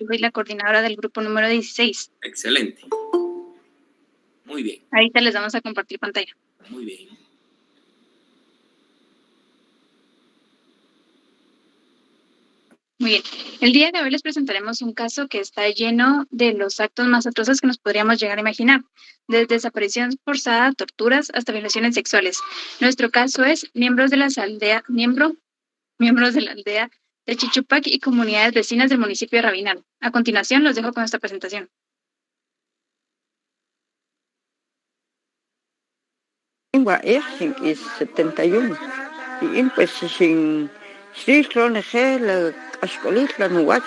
yo soy la coordinadora del grupo número 16. Excelente. Muy bien. Ahorita les vamos a compartir pantalla. Muy bien. Muy bien. El día de hoy les presentaremos un caso que está lleno de los actos más atroces que nos podríamos llegar a imaginar, desde desaparición forzada, torturas, hasta violaciones sexuales. Nuestro caso es miembros de la aldea de Chichupac y comunidades vecinas del municipio de Rabinal. A continuación, los dejo con esta presentación. Es 71. Y pues sin Srislo la Ascolitla Nuach.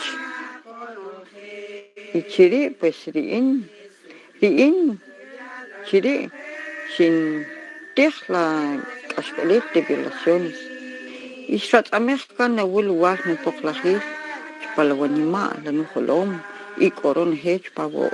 Y Chiri, pues Chiri, sin la Ascolitla de violaciones. Y Stratamesca Nawul Wagner Poklahil, Palawanima, la Nuholom, y Coron Hedge Pavo.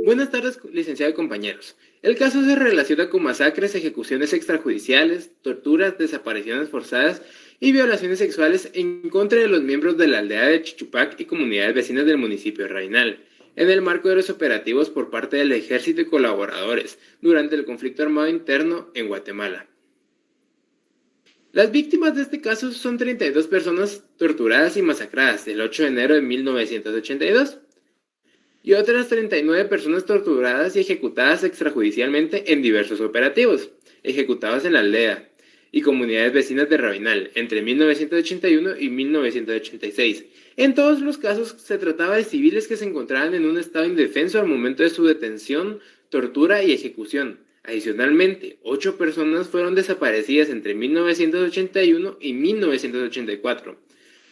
Buenas tardes, licenciado y compañeros. El caso se relaciona con masacres, ejecuciones extrajudiciales, torturas, desapariciones forzadas y violaciones sexuales en contra de los miembros de la aldea de Chichupac y comunidades vecinas del municipio de Rainal, en el marco de los operativos por parte del ejército y colaboradores durante el conflicto armado interno en Guatemala. Las víctimas de este caso son 32 personas torturadas y masacradas el 8 de enero de 1982. Y otras 39 personas torturadas y ejecutadas extrajudicialmente en diversos operativos, ejecutados en la aldea y comunidades vecinas de Rabinal entre 1981 y 1986. En todos los casos se trataba de civiles que se encontraban en un estado indefenso al momento de su detención, tortura y ejecución. Adicionalmente, 8 personas fueron desaparecidas entre 1981 y 1984.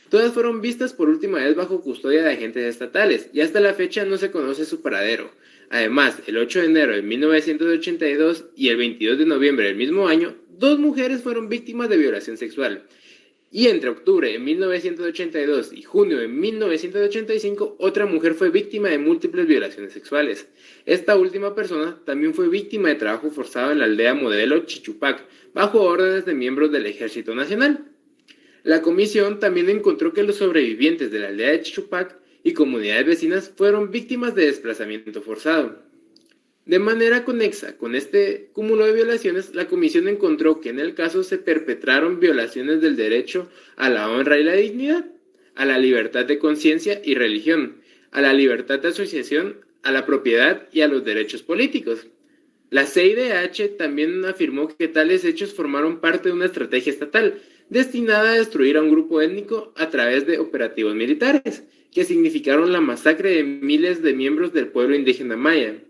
Todas fueron vistas por última vez bajo custodia de agentes estatales y hasta la fecha no se conoce su paradero. Además, el 8 de enero de 1982 y el 22 de noviembre del mismo año, 2 mujeres fueron víctimas de violación sexual. Y entre octubre de 1982 y junio de 1985, otra mujer fue víctima de múltiples violaciones sexuales. Esta última persona también fue víctima de trabajo forzado en la aldea modelo Chichupac, bajo órdenes de miembros del Ejército Nacional. La comisión también encontró que los sobrevivientes de la aldea de Chichupac y comunidades vecinas fueron víctimas de desplazamiento forzado. De manera conexa con este cúmulo de violaciones, la comisión encontró que en el caso se perpetraron violaciones del derecho a la honra y la dignidad, a la libertad de conciencia y religión, a la libertad de asociación, a la propiedad y a los derechos políticos. La CIDH también afirmó que tales hechos formaron parte de una estrategia estatal destinada a destruir a un grupo étnico a través de operativos militares, que significaron la masacre de miles de miembros del pueblo indígena maya,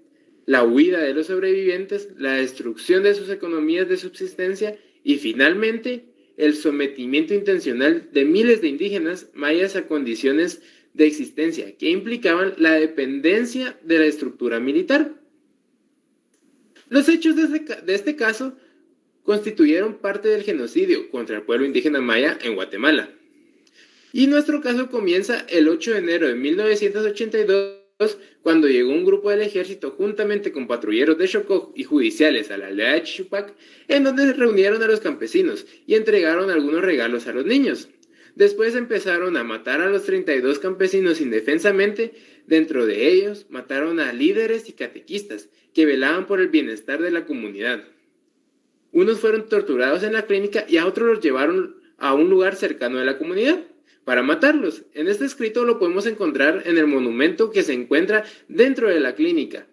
la huida de los sobrevivientes, la destrucción de sus economías de subsistencia y, finalmente, el sometimiento intencional de miles de indígenas mayas a condiciones de existencia que implicaban la dependencia de la estructura militar. Los hechos de este caso constituyeron parte del genocidio contra el pueblo indígena maya en Guatemala. Y nuestro caso comienza el 8 de enero de 1982, cuando llegó un grupo del ejército juntamente con patrulleros de Chocó y judiciales a la aldea de Chichupac, en donde se reunieron a los campesinos y entregaron algunos regalos a los niños. Después empezaron a matar a los 32 campesinos indefensamente. Dentro de ellos mataron a líderes y catequistas que velaban por el bienestar de la comunidad. Unos fueron torturados en la clínica y a otros los llevaron a un lugar cercano de la comunidad para matarlos. En este escrito lo podemos encontrar en el monumento que se encuentra dentro de la clínica.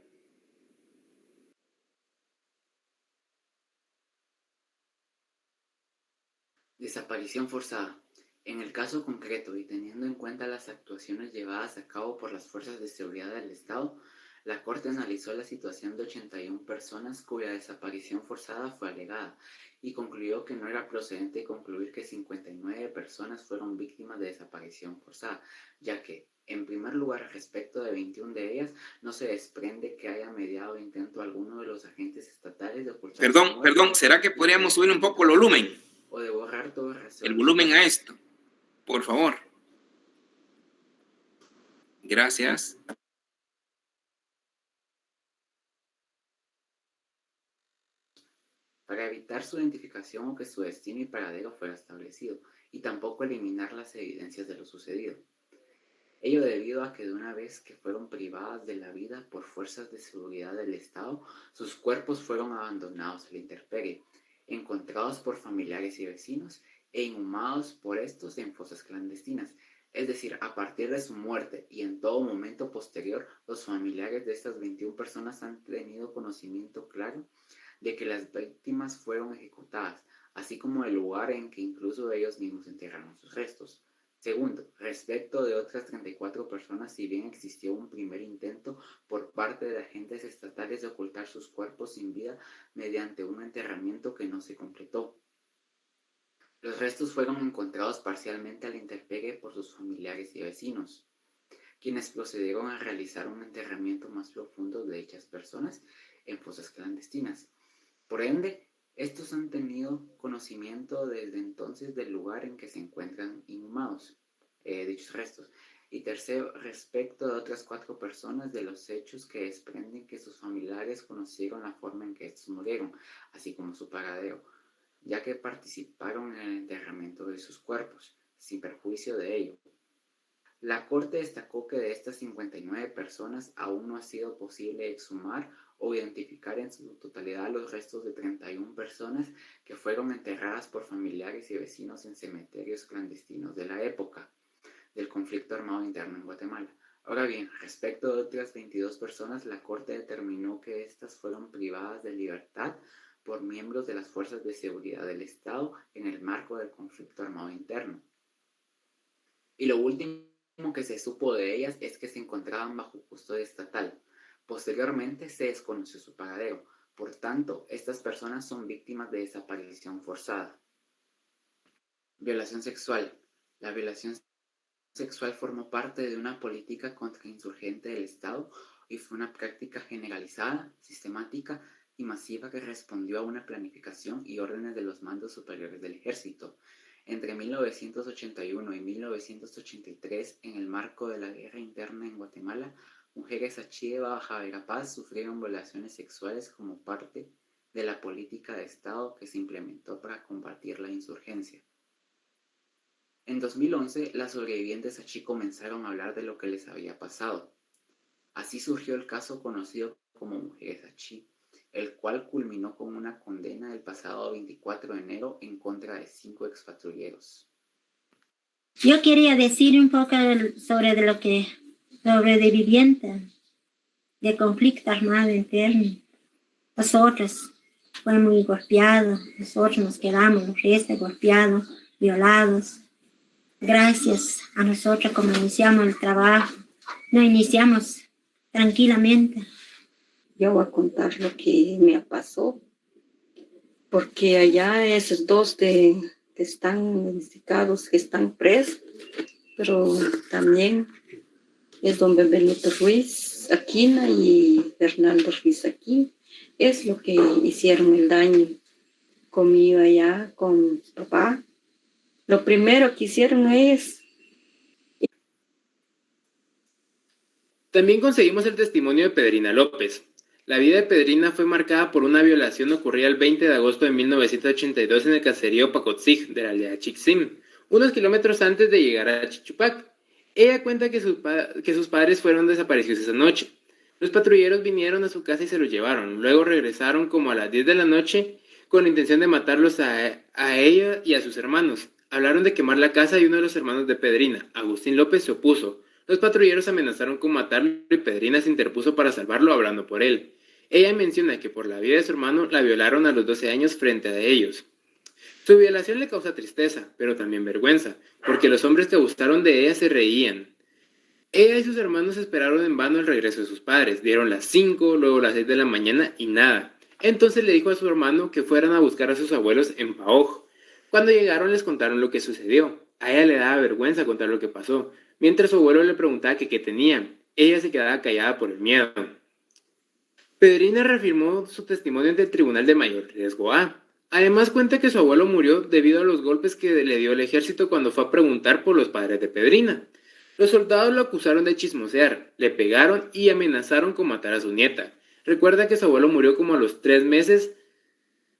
Desaparición forzada. En el caso concreto y teniendo en cuenta las actuaciones llevadas a cabo por las fuerzas de seguridad del Estado, la Corte analizó la situación de 81 personas cuya desaparición forzada fue alegada y concluyó que no era procedente concluir que 59 personas fueron víctimas de desaparición forzada, ya que, en primer lugar, respecto de 21 de ellas, no se desprende que haya mediado intento alguno de los agentes estatales de ocultar. Perdón, ¿será que podríamos subir un poco el volumen? O de borrar todo rastro. El volumen a esto, por favor. Gracias. Para evitar su identificación o que su destino y paradero fuera establecido, y tampoco eliminar las evidencias de lo sucedido. Ello debido a que de una vez que fueron privadas de la vida por fuerzas de seguridad del Estado, sus cuerpos fueron abandonados a la intemperie, encontrados por familiares y vecinos e inhumados por estos en fosas clandestinas. Es decir, a partir de su muerte y en todo momento posterior, los familiares de estas 21 personas han tenido conocimiento claro de que las víctimas fueron ejecutadas, así como el lugar en que incluso ellos mismos enterraron sus restos. Segundo, respecto de otras 34 personas, si bien existió un primer intento por parte de agentes estatales de ocultar sus cuerpos sin vida mediante un enterramiento que no se completó. Los restos fueron encontrados parcialmente a la intemperie por sus familiares y vecinos, quienes procedieron a realizar un enterramiento más profundo de dichas personas en fosas clandestinas. Por ende, estos han tenido conocimiento desde entonces del lugar en que se encuentran inhumados dichos restos. Y tercero, respecto de otras 4 personas, de los hechos que desprenden que sus familiares conocieron la forma en que estos murieron, así como su paradero, ya que participaron en el enterramiento de sus cuerpos, sin perjuicio de ello. La Corte destacó que de estas 59 personas aún no ha sido posible exhumar o identificar en su totalidad los restos de 31 personas que fueron enterradas por familiares y vecinos en cementerios clandestinos de la época del conflicto armado interno en Guatemala. Ahora bien, respecto de otras 22 personas, la Corte determinó que estas fueron privadas de libertad por miembros de las fuerzas de seguridad del Estado en el marco del conflicto armado interno. Y lo último que se supo de ellas es que se encontraban bajo custodia estatal. Posteriormente se desconoció su paradero. Por tanto, estas personas son víctimas de desaparición forzada. Violación sexual. La violación sexual formó parte de una política contrainsurgente del Estado y fue una práctica generalizada, sistemática y masiva que respondió a una planificación y órdenes de los mandos superiores del ejército. Entre 1981 y 1983, en el marco de la guerra interna en Guatemala, mujeres achí de Baja Verapaz sufrieron violaciones sexuales como parte de la política de Estado que se implementó para combatir la insurgencia. En 2011, las sobrevivientes achí comenzaron a hablar de lo que les había pasado. Así surgió el caso conocido como Mujeres Achí, el cual culminó con una condena el pasado 24 de enero en contra de 5 expatrulleros. Yo quería decir un poco sobre sobrevivientes de conflicto armado interno. Nosotros fuimos muy golpeados, nosotros nos quedamos los restos golpeados, violados. Gracias a nosotros como iniciamos el trabajo, lo iniciamos tranquilamente. Yo voy a contar lo que me pasó, porque allá esos 2 que están identificados, que están presos, pero también es don Benito Ruiz Aquina y Fernando Ruiz Aquina, es lo que hicieron el daño conmigo allá, con mi papá. Lo primero que hicieron es... También conseguimos el testimonio de Pedrina López. La vida de Pedrina fue marcada por una violación ocurrida el 20 de agosto de 1982 en el caserío Pacotzig de la aldea Chixim, unos kilómetros antes de llegar a Chichupac. Ella cuenta que sus padres fueron desaparecidos esa noche. Los patrulleros vinieron a su casa y se los llevaron. Luego regresaron como a las 10 de la noche con la intención de matarlos a ella y a sus hermanos. Hablaron de quemar la casa y uno de los hermanos de Pedrina, Agustín López, se opuso. Los patrulleros amenazaron con matarlo y Pedrina se interpuso para salvarlo hablando por él. Ella menciona que por la vida de su hermano la violaron a los 12 años frente a ellos. Su violación le causa tristeza, pero también vergüenza, porque los hombres que abusaron de ella se reían. Ella y sus hermanos esperaron en vano el regreso de sus padres. Dieron las 5, luego las 6 de la mañana y nada. Entonces le dijo a su hermano que fueran a buscar a sus abuelos en Paoj. Cuando llegaron les contaron lo que sucedió. A ella le daba vergüenza contar lo que pasó. Mientras su abuelo le preguntaba que qué tenía, ella se quedaba callada por el miedo. Pedrina reafirmó su testimonio ante el Tribunal de Mayor Riesgo A. Además cuenta que su abuelo murió debido a los golpes que le dio el ejército cuando fue a preguntar por los padres de Pedrina. Los soldados lo acusaron de chismosear, le pegaron y amenazaron con matar a su nieta. Recuerda que su abuelo murió como a los 3 meses.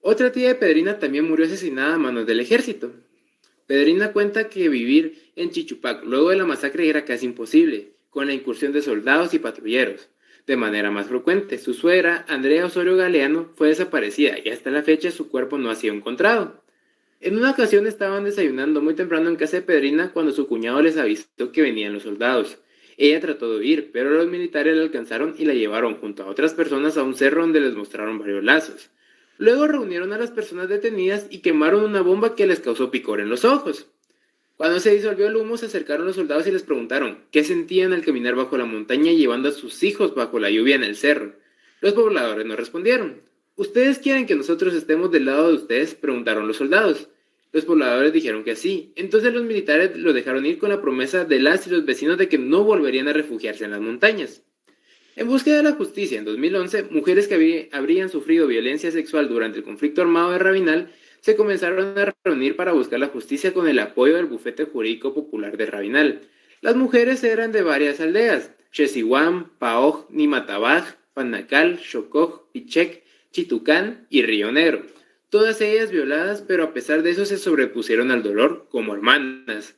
Otra tía de Pedrina también murió asesinada a manos del ejército. Pedrina cuenta que vivir en Chichupac luego de la masacre era casi imposible, con la incursión de soldados y patrulleros. De manera más frecuente, su suegra, Andrea Osorio Galeano, fue desaparecida y hasta la fecha su cuerpo no ha sido encontrado. En una ocasión estaban desayunando muy temprano en casa de Pedrina cuando su cuñado les avisó que venían los soldados. Ella trató de huir, pero los militares la alcanzaron y la llevaron junto a otras personas a un cerro donde les mostraron varios lazos. Luego reunieron a las personas detenidas y quemaron una bomba que les causó picor en los ojos. Cuando se disolvió el humo, se acercaron los soldados y les preguntaron qué sentían al caminar bajo la montaña llevando a sus hijos bajo la lluvia en el cerro. Los pobladores no respondieron. ¿Ustedes quieren que nosotros estemos del lado de ustedes?, preguntaron los soldados. Los pobladores dijeron que sí. Entonces los militares lo dejaron ir con la promesa de las y los vecinos de que no volverían a refugiarse en las montañas. En búsqueda de la justicia, en 2011, mujeres que habrían sufrido violencia sexual durante el conflicto armado de Rabinal se comenzaron a reunir para buscar la justicia con el apoyo del Bufete Jurídico Popular de Rabinal. Las mujeres eran de varias aldeas: Xesihuam, Paoj, Nimatabaj, Panacal, Xocoj, Pichec, Chitucán y Río Negro. Todas ellas violadas, pero a pesar de eso se sobrepusieron al dolor como hermanas.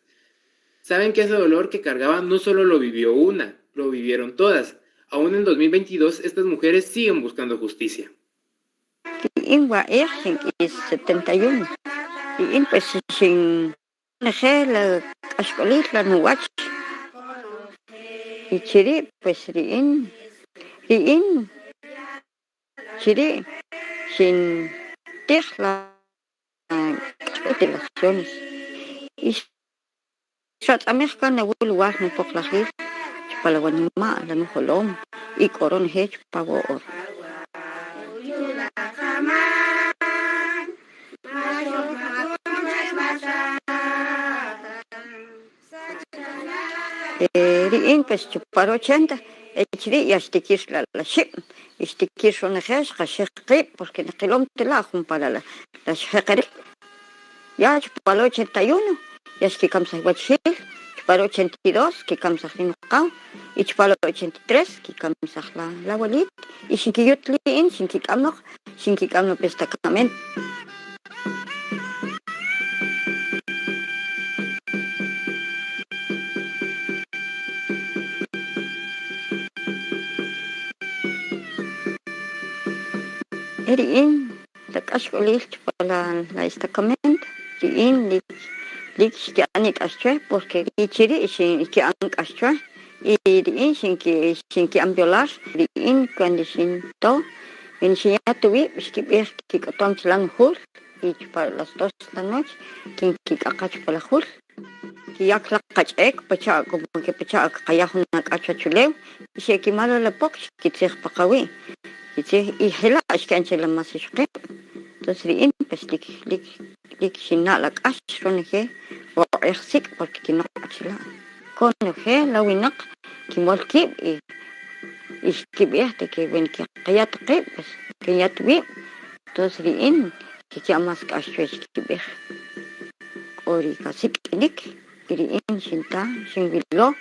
Saben que ese dolor que cargaban no solo lo vivió una, lo vivieron todas. Aún en 2022, estas mujeres siguen buscando justicia. Inwa Ergen es 71. Y in pues sin la Ashkolit la Nuwach. Y Chiri, pues Rin. Chiri, sin Tehla relaciones. Y Shat American a Wulwah no Poklahir, Palawanima, la Nuholom, y Coron Hedge Power. Riin pues chupar 80, echri y hasta que la ship, este que son ejes, cachecri, porque no te lo telajun para la shekari. Ya chupar 81, ya es que camsa guachil, chupar 82, que camsa rinocao, y chupar 83, que camsa la walit, y sin que yo tlin, sin que camno destacamento. Riin, la cascolis para la destacamento, riin, lik que anik astre, porque ichiri sin que anik astre, y riin sin que violar, riin cuando sin to, en si ya tuve, es que ver que cotam chlan hul, y para las 2 de la noche, que acach para la hul, que ya clacach pacha, como que pacha kayahun akacha chulew, y se que malo la pox, que se pakawi. Y hela es que anche la más es que entonces riin pues lik sina la ashron he o exik porque no achila con he la winak que molki y que vierte que ven que ya te pues que ya tuve entonces riin que ya más ashro es que ver ori casi lik riin sinta sin vilo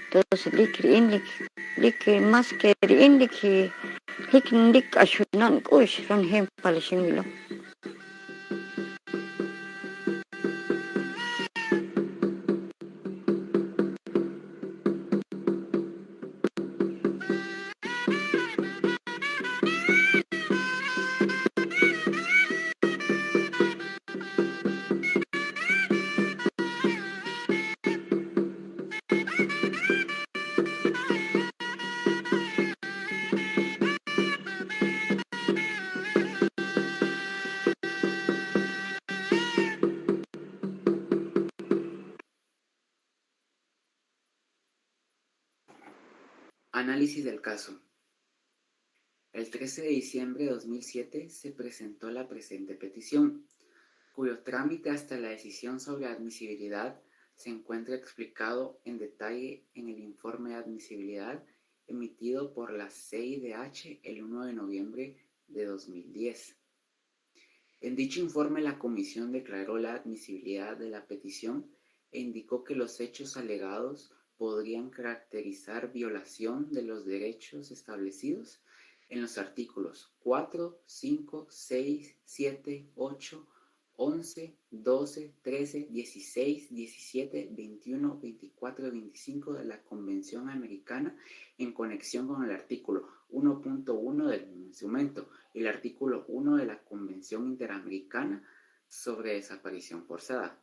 entonces lik más que riin lik ashunan kush ron hem palishimilo. Análisis del caso. El 13 de diciembre de 2007 se presentó la presente petición, cuyo trámite hasta la decisión sobre admisibilidad se encuentra explicado en detalle en el informe de admisibilidad emitido por la CIDH el 1 de noviembre de 2010. En dicho informe, la comisión declaró la admisibilidad de la petición e indicó que los hechos alegados podrían caracterizar violación de los derechos establecidos en los artículos 4, 5, 6, 7, 8, 11, 12, 13, 16, 17, 21, 24 y 25 de la Convención Americana en conexión con el artículo 1.1 del mismo instrumento y el artículo 1 de la Convención Interamericana sobre Desaparición Forzada.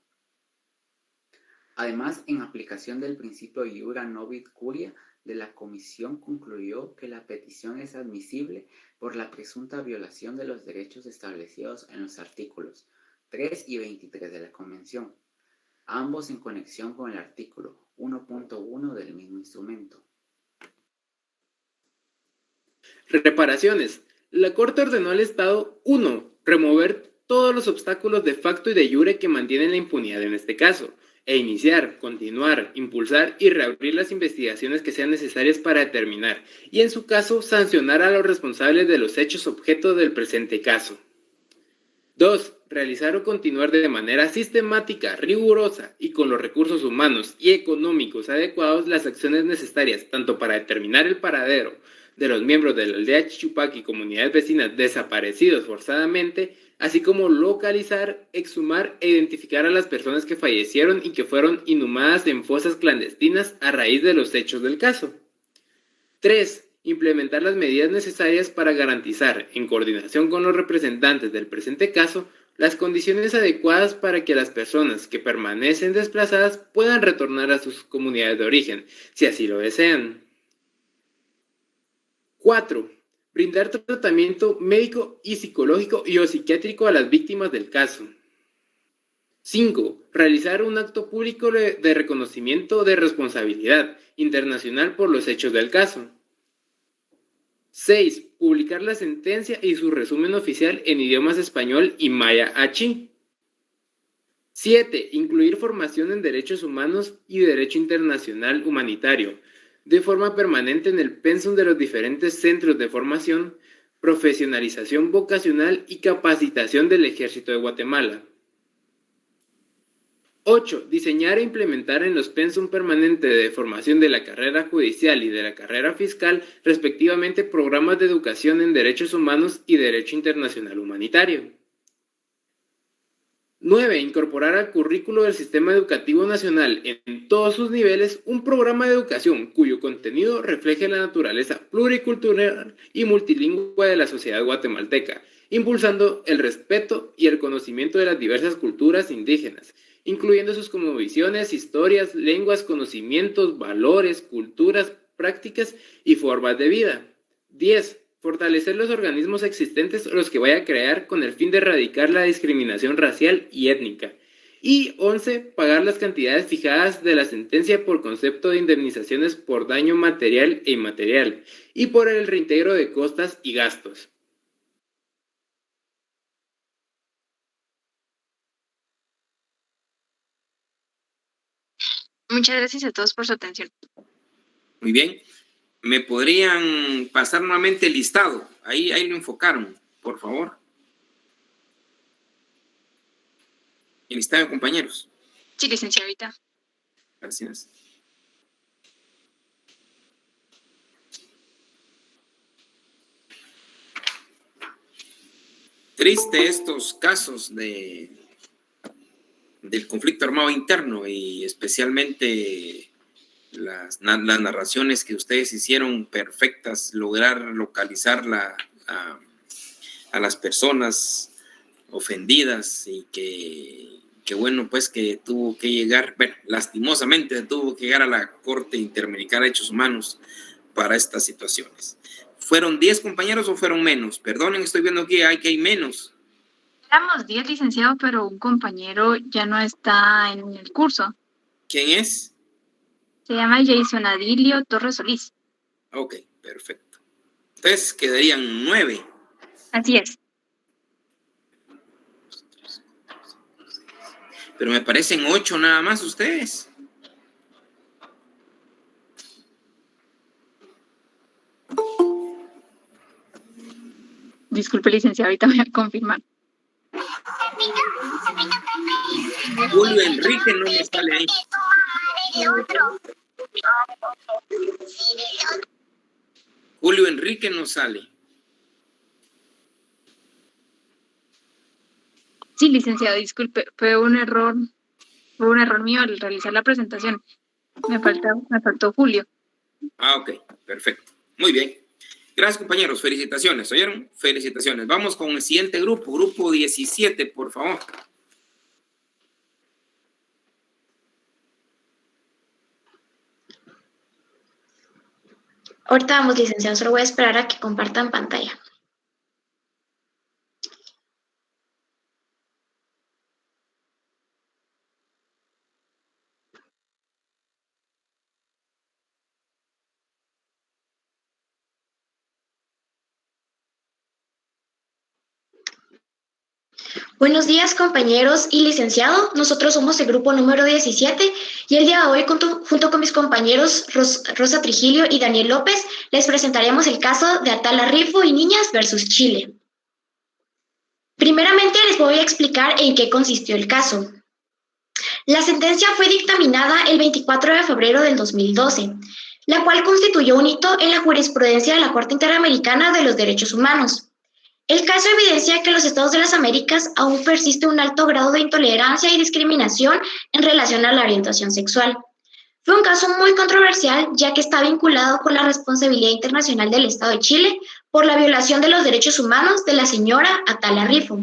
Además, en aplicación del principio iura novit curia, de la Comisión concluyó que la petición es admisible por la presunta violación de los derechos establecidos en los artículos 3 y 23 de la Convención, ambos en conexión con el artículo 1.1 del mismo instrumento. Reparaciones. La Corte ordenó al Estado 1. Remover todos los obstáculos de facto y de jure que mantienen la impunidad en este caso, e iniciar, continuar, impulsar y reabrir las investigaciones que sean necesarias para determinar, y en su caso, sancionar a los responsables de los hechos objeto del presente caso. 2. Realizar o continuar de manera sistemática, rigurosa y con los recursos humanos y económicos adecuados las acciones necesarias tanto para determinar el paradero de los miembros de la aldea Chichupac y comunidades vecinas desaparecidos forzadamente, así como localizar, exhumar e identificar a las personas que fallecieron y que fueron inhumadas en fosas clandestinas a raíz de los hechos del caso. 3. Implementar las medidas necesarias para garantizar, en coordinación con los representantes del presente caso, las condiciones adecuadas para que las personas que permanecen desplazadas puedan retornar a sus comunidades de origen, si así lo desean. 4. Brindar tratamiento médico y psicológico y o psiquiátrico a las víctimas del caso. 5. Realizar un acto público de reconocimiento de responsabilidad internacional por los hechos del caso. 6. Publicar la sentencia y su resumen oficial en idiomas español y maya achí. 7. Incluir formación en derechos humanos y derecho internacional humanitario, de forma permanente en el pensum de los diferentes centros de formación, profesionalización vocacional y capacitación del Ejército de Guatemala. 8. Diseñar e implementar en los pensum permanentes de formación de la carrera judicial y de la carrera fiscal, respectivamente, programas de educación en derechos humanos y derecho internacional humanitario. 9. Incorporar al currículo del Sistema Educativo Nacional en todos sus niveles un programa de educación cuyo contenido refleje la naturaleza pluricultural y multilingüe de la sociedad guatemalteca, impulsando el respeto y el conocimiento de las diversas culturas indígenas, incluyendo sus cosmovisiones, historias, lenguas, conocimientos, valores, culturas, prácticas y formas de vida. 10. Fortalecer los organismos existentes o los que vaya a crear con el fin de erradicar la discriminación racial y étnica. Y 11. Pagar las cantidades fijadas de la sentencia por concepto de indemnizaciones por daño material e inmaterial y por el reintegro de costas y gastos. Muchas gracias a todos por su atención. Muy bien. ¿Me podrían pasar nuevamente el listado? Ahí lo enfocaron, por favor. El listado de compañeros. Sí, licenciado, ahorita. Gracias. Triste estos casos del conflicto armado interno y especialmente las narraciones que ustedes hicieron perfectas, lograr localizar a las personas ofendidas y que bueno, pues que tuvo que llegar, bueno, lastimosamente tuvo que llegar a la Corte Interamericana de Derechos Humanos para estas situaciones. ¿Fueron 10 compañeros o fueron menos? Perdonen, estoy viendo aquí que hay menos. Éramos 10, licenciado, pero un compañero ya no está en el curso. ¿Quién es? Se llama Jason Adilio Torres Solís. Ok, perfecto. Entonces quedarían 9. Así es. Pero me parecen 8 nada más ustedes. Disculpe, licenciado, ahorita voy a confirmar. Julio Enrique no me sale ahí. Julio Enrique no sale. Sí, licenciado, disculpe, fue un error mío al realizar la presentación. Me faltó Julio. Ah, ok, perfecto. Muy bien. Gracias, compañeros. Felicitaciones, ¿oyeron? Felicitaciones. Vamos con el siguiente grupo, grupo 17, por favor. Ahorita vamos, licenciado, solo voy a esperar a que compartan pantalla. Buenos días, compañeros y licenciado. Nosotros somos el grupo número 17 y el día de hoy, junto con mis compañeros Rosa Trigilio y Daniel López, les presentaremos el caso de Atala Rifo y Niñas versus Chile. Primeramente, les voy a explicar en qué consistió el caso. La sentencia fue dictaminada el 24 de febrero del 2012, la cual constituyó un hito en la jurisprudencia de la Corte Interamericana de los Derechos Humanos. El caso evidencia que en los Estados de las Américas aún persiste un alto grado de intolerancia y discriminación en relación a la orientación sexual. Fue un caso muy controversial, ya que está vinculado con la responsabilidad internacional del Estado de Chile por la violación de los derechos humanos de la señora Atala Rifo,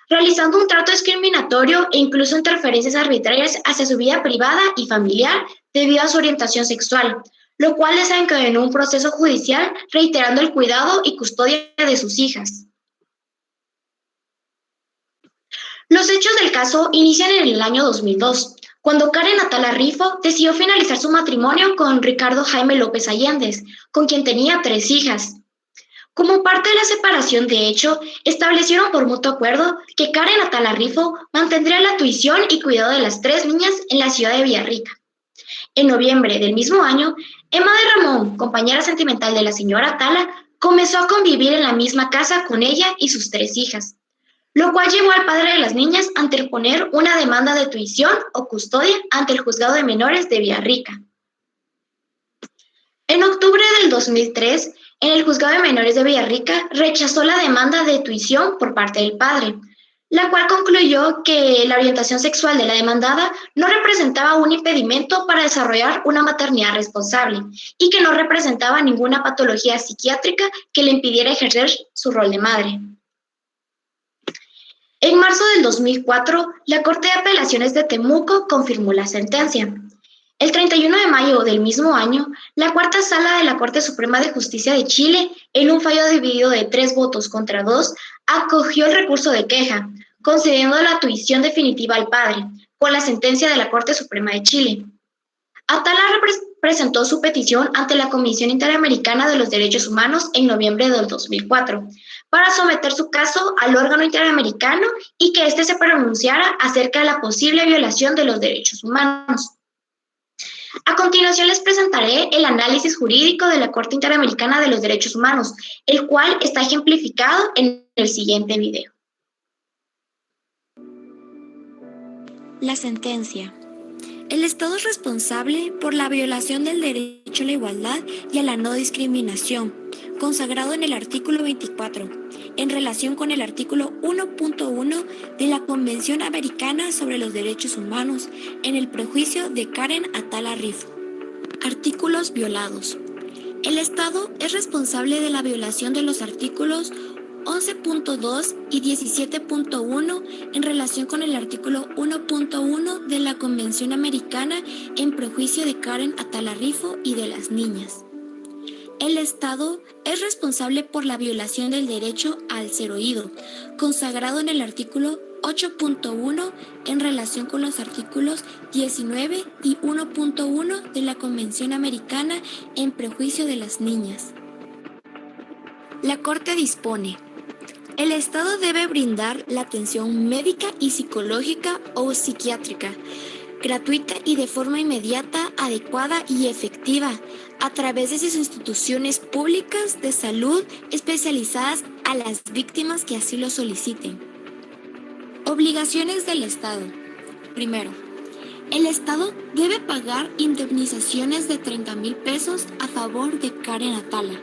realizando un trato discriminatorio e incluso interferencias arbitrarias hacia su vida privada y familiar debido a su orientación sexual, lo cual desencadenó un proceso judicial reiterando el cuidado y custodia de sus hijas. Los hechos del caso inician en el año 2002, cuando Karen Atala Rifo decidió finalizar su matrimonio con Ricardo Jaime López Allendez, con quien tenía 3 hijas. Como parte de la separación de hecho, establecieron por mutuo acuerdo que Karen Atala Rifo mantendría la tuición y cuidado de las 3 niñas en la ciudad de Villarrica. En noviembre del mismo año, Emma de Ramón, compañera sentimental de la señora Atala, comenzó a convivir en la misma casa con ella y sus 3 hijas, lo cual llevó al padre de las niñas a interponer una demanda de tuición o custodia ante el Juzgado de Menores de Villarrica. En octubre del 2003, en el Juzgado de Menores de Villarrica rechazó la demanda de tuición por parte del padre, la cual concluyó que la orientación sexual de la demandada no representaba un impedimento para desarrollar una maternidad responsable y que no representaba ninguna patología psiquiátrica que le impidiera ejercer su rol de madre. En marzo del 2004, la Corte de Apelaciones de Temuco confirmó la sentencia. El 31 de mayo del mismo año, la Cuarta Sala de la Corte Suprema de Justicia de Chile, en un fallo dividido de 3 votos contra 2, acogió el recurso de queja, concediendo la tuición definitiva al padre, con la sentencia de la Corte Suprema de Chile. Atala presentó su petición ante la Comisión Interamericana de los Derechos Humanos en noviembre del 2004, para someter su caso al órgano interamericano y que éste se pronunciara acerca de la posible violación de los derechos humanos. A continuación les presentaré el análisis jurídico de la Corte Interamericana de los Derechos Humanos, el cual está ejemplificado en el siguiente video. La sentencia. El Estado es responsable por la violación del derecho a la igualdad y a la no discriminación, consagrado en el artículo 24, en relación con el artículo 1.1 de la Convención Americana sobre los Derechos Humanos, en el prejuicio de Karen Atala Rifo. Artículos violados. El Estado es responsable de la violación de los artículos 11.2 y 17.1 en relación con el artículo 1.1 de la Convención Americana en prejuicio de Karen Atala Rifo y de las niñas. El Estado es responsable por la violación del derecho al ser oído, consagrado en el artículo 8.1 en relación con los artículos 19 y 1.1 de la Convención Americana en prejuicio de las niñas. La Corte dispone: el Estado debe brindar la atención médica y psicológica o psiquiátrica, gratuita y de forma inmediata, adecuada y efectiva, a través de sus instituciones públicas de salud especializadas a las víctimas que así lo soliciten. Obligaciones del Estado. Primero, El Estado debe pagar indemnizaciones de 30,000 pesos a favor de Karen Atala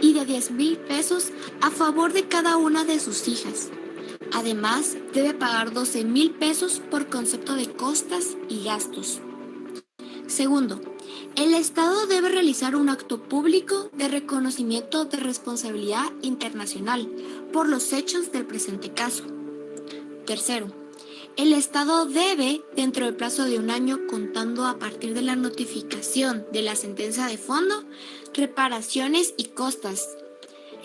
y de 10,000 pesos a favor de cada una de sus hijas. Además, debe pagar 12,000 pesos por concepto de costas y gastos. Segundo, el Estado debe realizar un acto público de reconocimiento de responsabilidad internacional por los hechos del presente caso. Tercero, el Estado debe, dentro del plazo de 1 año contando a partir de la notificación de la sentencia de fondo, reparaciones y costas,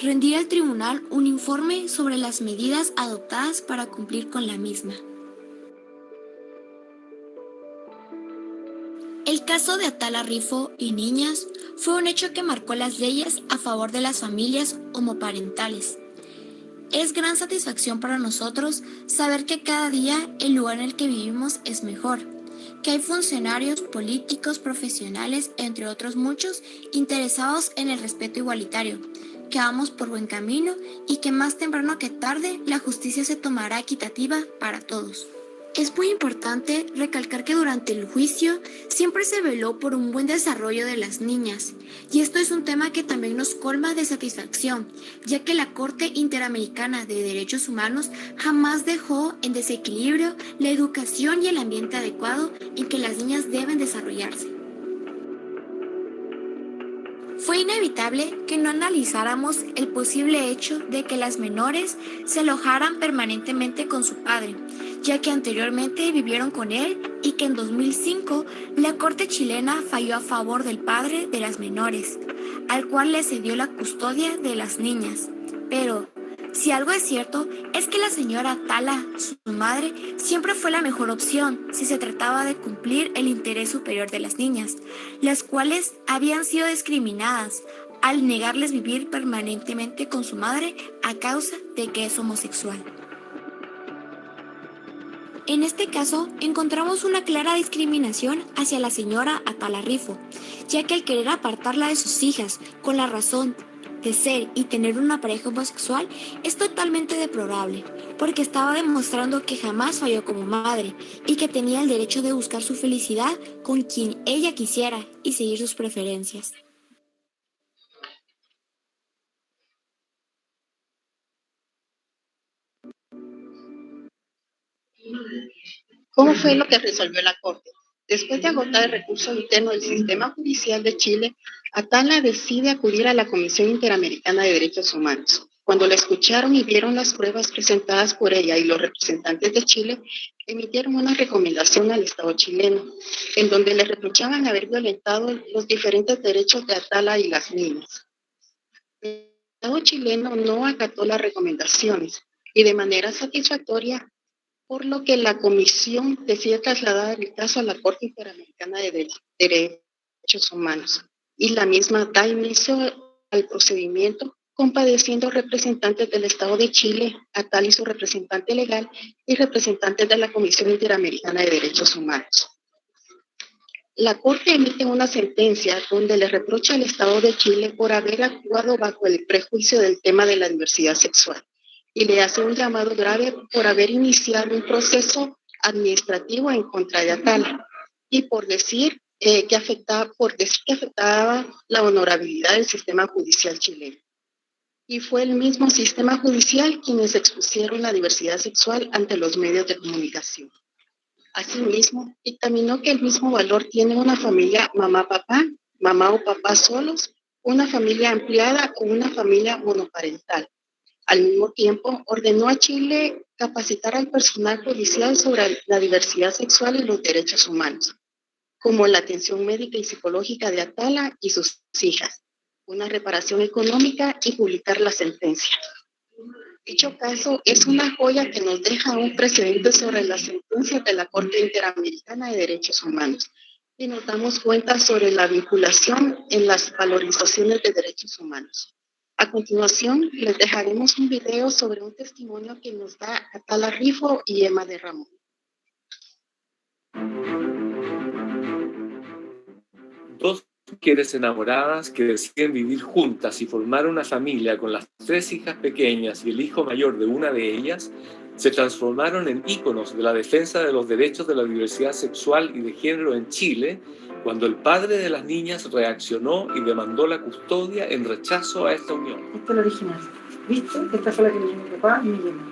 rendir al tribunal un informe sobre las medidas adoptadas para cumplir con la misma. El caso de Atala Rifo y Niñas fue un hecho que marcó las leyes a favor de las familias homoparentales. Es gran satisfacción para nosotros saber que cada día el lugar en el que vivimos es mejor, que hay funcionarios, políticos, profesionales, entre otros muchos, interesados en el respeto igualitario, que vamos por buen camino y que más temprano que tarde la justicia se tomará equitativa para todos. Es muy importante recalcar que durante el juicio siempre se veló por un buen desarrollo de las niñas, y esto es un tema que también nos colma de satisfacción, ya que la Corte Interamericana de Derechos Humanos jamás dejó en desequilibrio la educación y el ambiente adecuado en que las niñas deben desarrollarse. Fue inevitable que no analizáramos el posible hecho de que las menores se alojaran permanentemente con su padre, ya que anteriormente vivieron con él y que en 2005 la Corte chilena falló a favor del padre de las menores, al cual le cedió la custodia de las niñas. Pero, si algo es cierto, es que la señora Atala, su madre, siempre fue la mejor opción si se trataba de cumplir el interés superior de las niñas, las cuales habían sido discriminadas al negarles vivir permanentemente con su madre a causa de que es homosexual. En este caso, encontramos una clara discriminación hacia la señora Atala Rifo, ya que al querer apartarla de sus hijas con la razón de ser y tener una pareja homosexual es totalmente deplorable, porque estaba demostrando que jamás falló como madre y que tenía el derecho de buscar su felicidad con quien ella quisiera y seguir sus preferencias. ¿Cómo fue lo que resolvió la Corte? Después de agotar el recurso interno del sistema judicial de Chile, Atala decide acudir a la Comisión Interamericana de Derechos Humanos. Cuando la escucharon y vieron las pruebas presentadas por ella y los representantes de Chile, emitieron una recomendación al Estado chileno, en donde le reprochaban haber violentado los diferentes derechos de Atala y las niñas. El Estado chileno no acató las recomendaciones y de manera satisfactoria, por lo que la comisión decide trasladar el caso a la Corte Interamericana de Derechos Humanos y la misma da inicio al procedimiento compadeciendo representantes del Estado de Chile, Atala y su representante legal y representantes de la Comisión Interamericana de Derechos Humanos. La Corte emite una sentencia donde le reprocha al Estado de Chile por haber actuado bajo el prejuicio del tema de la diversidad sexual y le hace un llamado grave por haber iniciado un proceso administrativo en contra de Atala y por decir que afectaba la honorabilidad del sistema judicial chileno. Y fue el mismo sistema judicial quienes expusieron la diversidad sexual ante los medios de comunicación. Asimismo, dictaminó que el mismo valor tiene una familia mamá-papá, mamá o papá solos, una familia ampliada o una familia monoparental. Al mismo tiempo, ordenó a Chile capacitar al personal judicial sobre la diversidad sexual y los derechos humanos, como la atención médica y psicológica de Atala y sus hijas, una reparación económica y publicar la sentencia. Dicho caso es una joya que nos deja un precedente sobre las sentencias de la Corte Interamericana de Derechos Humanos y nos damos cuenta sobre la vinculación en las valorizaciones de derechos humanos. A continuación, les dejaremos un video sobre un testimonio que nos da Atala Rifo y Emma de Ramón. Dos mujeres enamoradas que deciden vivir juntas y formar una familia con las 3 hijas pequeñas y el hijo mayor de una de ellas, se transformaron en íconos de la defensa de los derechos de la diversidad sexual y de género en Chile, cuando el padre de las niñas reaccionó y demandó la custodia en rechazo a esta unión. Esta es la original. ¿Viste? Esta fue la que le dio mi papá y me llamó.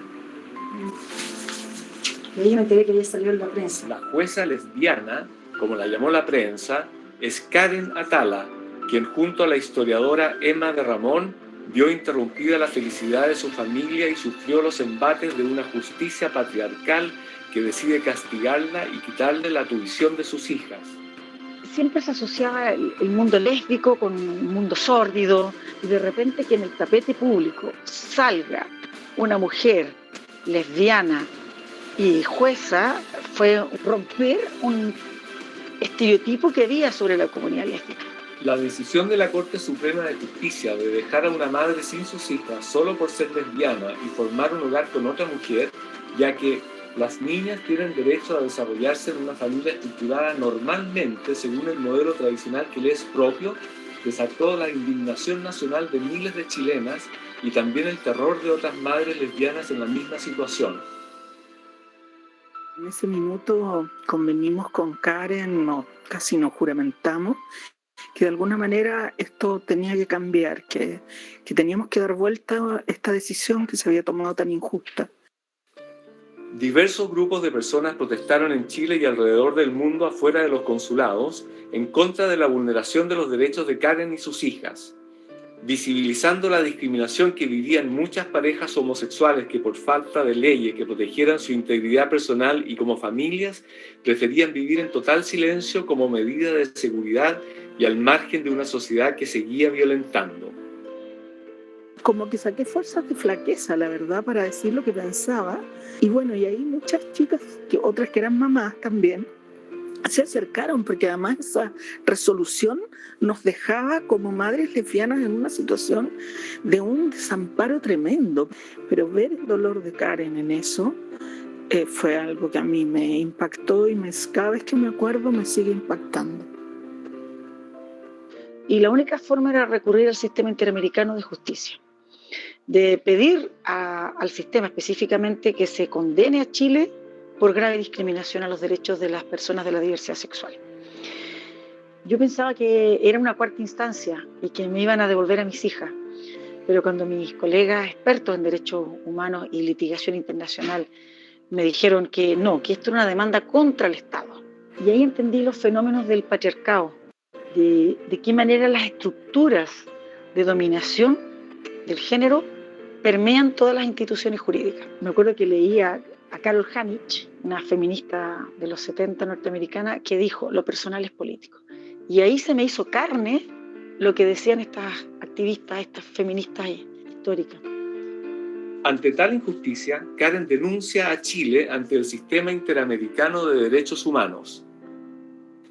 Y ahí me enteré que había salido en la prensa. La jueza lesbiana, como la llamó la prensa, es Karen Atala, quien junto a la historiadora Emma de Ramón vio interrumpida la felicidad de su familia y sufrió los embates de una justicia patriarcal que decide castigarla y quitarle la tuición de sus hijas. Siempre se asociaba el mundo lésbico con un mundo sórdido, y de repente que en el tapete público salga una mujer lesbiana y jueza fue romper un estereotipo que había sobre la comunidad lésbica. La decisión de la Corte Suprema de Justicia de dejar a una madre sin sus hijas solo por ser lesbiana y formar un hogar con otra mujer, ya que las niñas tienen derecho a desarrollarse en una familia estructurada normalmente según el modelo tradicional que les es propio, desató la indignación nacional de miles de chilenas y también el terror de otras madres lesbianas en la misma situación. En ese minuto convenimos con Karen, casi nos juramentamos, que de alguna manera esto tenía que cambiar, que teníamos que dar vuelta a esta decisión que se había tomado tan injusta. Diversos grupos de personas protestaron en Chile y alrededor del mundo afuera de los consulados en contra de la vulneración de los derechos de Karen y sus hijas, visibilizando la discriminación que vivían muchas parejas homosexuales que por falta de leyes que protegieran su integridad personal y como familias preferían vivir en total silencio como medida de seguridad y al margen de una sociedad que seguía violentando. Como que saqué fuerzas de flaqueza, la verdad, para decir lo que pensaba. Y bueno, y ahí muchas chicas, otras que eran mamás también, se acercaron, porque además esa resolución nos dejaba como madres lesbianas en una situación de un desamparo tremendo. Pero ver el dolor de Karen en eso fue algo que a mí me impactó y cada vez que me acuerdo me sigue impactando. Y la única forma era recurrir al sistema interamericano de justicia, de pedir al sistema específicamente que se condene a Chile por grave discriminación a los derechos de las personas de la diversidad sexual. Yo pensaba que era una cuarta instancia y que me iban a devolver a mis hijas, pero cuando mis colegas expertos en derechos humanos y litigación internacional me dijeron que no, que esto era una demanda contra el Estado. Y ahí entendí los fenómenos del patriarcado, de qué manera las estructuras de dominación del género permean todas las instituciones jurídicas. Me acuerdo que leía a Carol Hanich, una feminista de los 70 norteamericana, que dijo, lo personal es político. Y ahí se me hizo carne lo que decían estas activistas, estas feministas históricas. Ante tal injusticia, Karen denuncia a Chile ante el Sistema Interamericano de Derechos Humanos.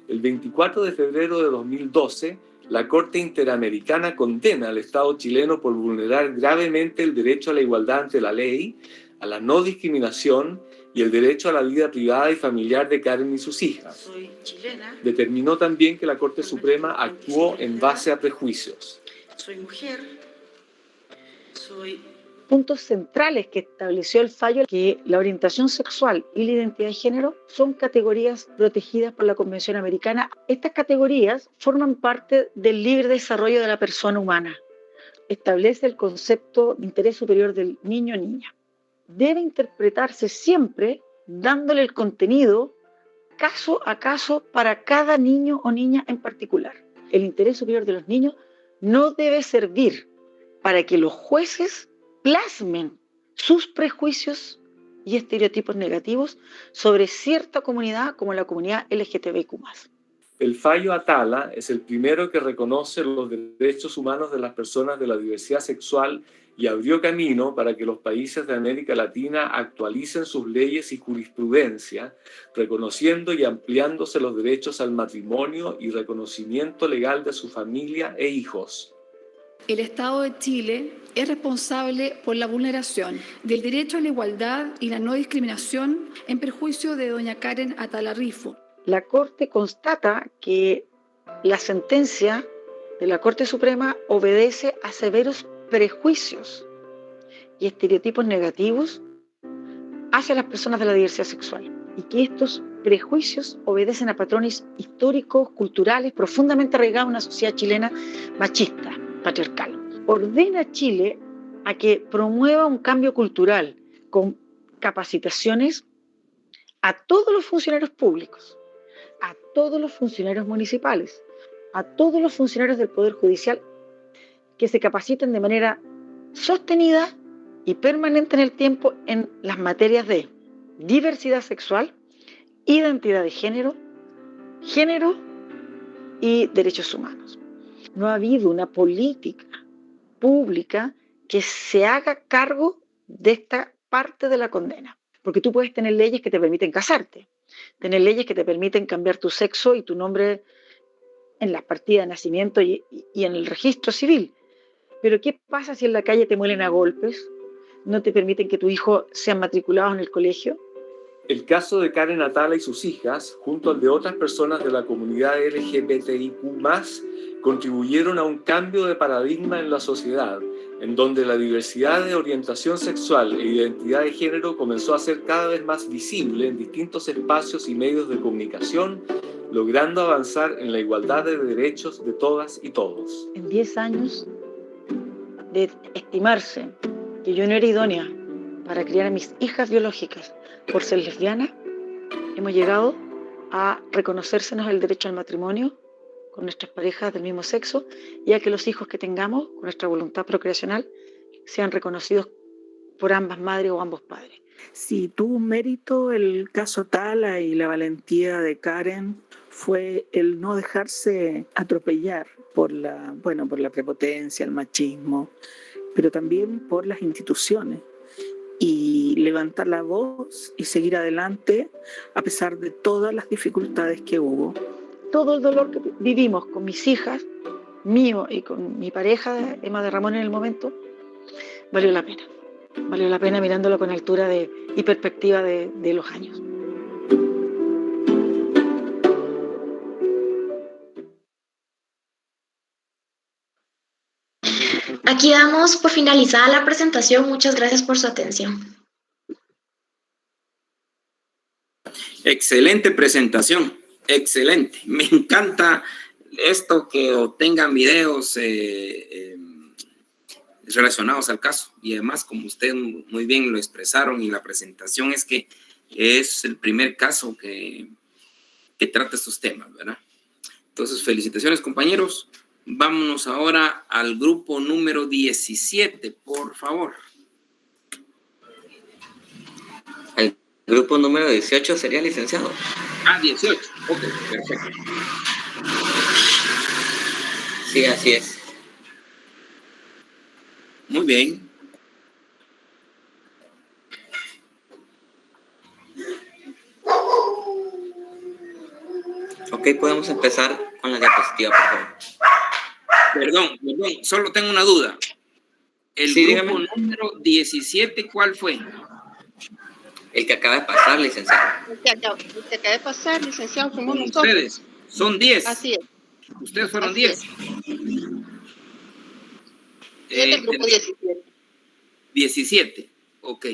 El 24 de febrero de 2012, la Corte Interamericana condena al Estado chileno por vulnerar gravemente el derecho a la igualdad ante la ley, a la no discriminación y el derecho a la vida privada y familiar de Karen y sus hijas. Soy chilena. Determinó también que la Corte Suprema actuó en base a prejuicios. Soy mujer. Soy... Puntos centrales que estableció el fallo, que la orientación sexual y la identidad de género son categorías protegidas por la Convención Americana. Estas categorías forman parte del libre desarrollo de la persona humana. Establece el concepto de interés superior del niño o niña. Debe interpretarse siempre dándole el contenido caso a caso para cada niño o niña en particular. El interés superior de los niños no debe servir para que los jueces plasmen sus prejuicios y estereotipos negativos sobre cierta comunidad como la comunidad LGTBIQ+. El fallo Atala es el primero que reconoce los derechos humanos de las personas de la diversidad sexual y abrió camino para que los países de América Latina actualicen sus leyes y jurisprudencia, reconociendo y ampliándose los derechos al matrimonio y reconocimiento legal de su familia e hijos. El Estado de Chile es responsable por la vulneración del derecho a la igualdad y la no discriminación en perjuicio de doña Karen Atala Rifo. La Corte constata que la sentencia de la Corte Suprema obedece a severos prejuicios y estereotipos negativos hacia las personas de la diversidad sexual, y que estos prejuicios obedecen a patrones históricos, culturales, profundamente arraigados en una sociedad chilena machista, patriarcal. Ordena a Chile a que promueva un cambio cultural con capacitaciones a todos los funcionarios públicos, a todos los funcionarios municipales, a todos los funcionarios del Poder Judicial, que se capaciten de manera sostenida y permanente en el tiempo en las materias de diversidad sexual, identidad de género, género y derechos humanos. No ha habido una política pública que se haga cargo de esta parte de la condena, porque tú puedes tener leyes que te permiten casarte, tener leyes que te permiten cambiar tu sexo y tu nombre en la partida de nacimiento y en el registro civil. Pero ¿qué pasa si en la calle te muelen a golpes? ¿No te permiten que tu hijo sea matriculado en el colegio? El caso de Karen Atala y sus hijas, junto al de otras personas de la comunidad LGBTIQ+, contribuyeron a un cambio de paradigma en la sociedad, en donde la diversidad de orientación sexual e identidad de género comenzó a ser cada vez más visible en distintos espacios y medios de comunicación, logrando avanzar en la igualdad de derechos de todas y todos. En 10 años de estimarse que yo no era idónea para criar a mis hijas biológicas por ser lesbiana, hemos llegado a reconocérsenos el derecho al matrimonio con nuestras parejas del mismo sexo y a que los hijos que tengamos, con nuestra voluntad procreacional, sean reconocidos por ambas madres o ambos padres. Sí, tuvo un mérito el caso Atala, y la valentía de Karen fue el no dejarse atropellar por la prepotencia, el machismo, pero también por las instituciones, y levantar la voz y seguir adelante a pesar de todas las dificultades que hubo. Todo el dolor que vivimos con mis hijas, mío y con mi pareja, Emma de Ramón, en el momento, valió la pena. Valió la pena mirándolo con altura y perspectiva de los años. Aquí damos por finalizada la presentación. Muchas gracias por su atención. Excelente presentación, excelente. Me encanta esto que obtengan videos relacionados al caso. Y además, como ustedes muy bien lo expresaron, y la presentación es que es el primer caso que trata estos temas, ¿verdad? Entonces, felicitaciones, compañeros. Vámonos ahora al grupo número 17, por favor. El grupo número 18 sería licenciado. 18. Ok, perfecto. Sí, así es. Muy bien. Ok, podemos empezar con la diapositiva, por favor. Perdón, solo tengo una duda. El grupo número 17, ¿cuál fue? El que acaba de pasar, licenciado. El que acaba de pasar, licenciado, como nosotros. Ustedes, son 10. Así es. Ustedes fueron Así 10. Es el grupo 17. 17, ok.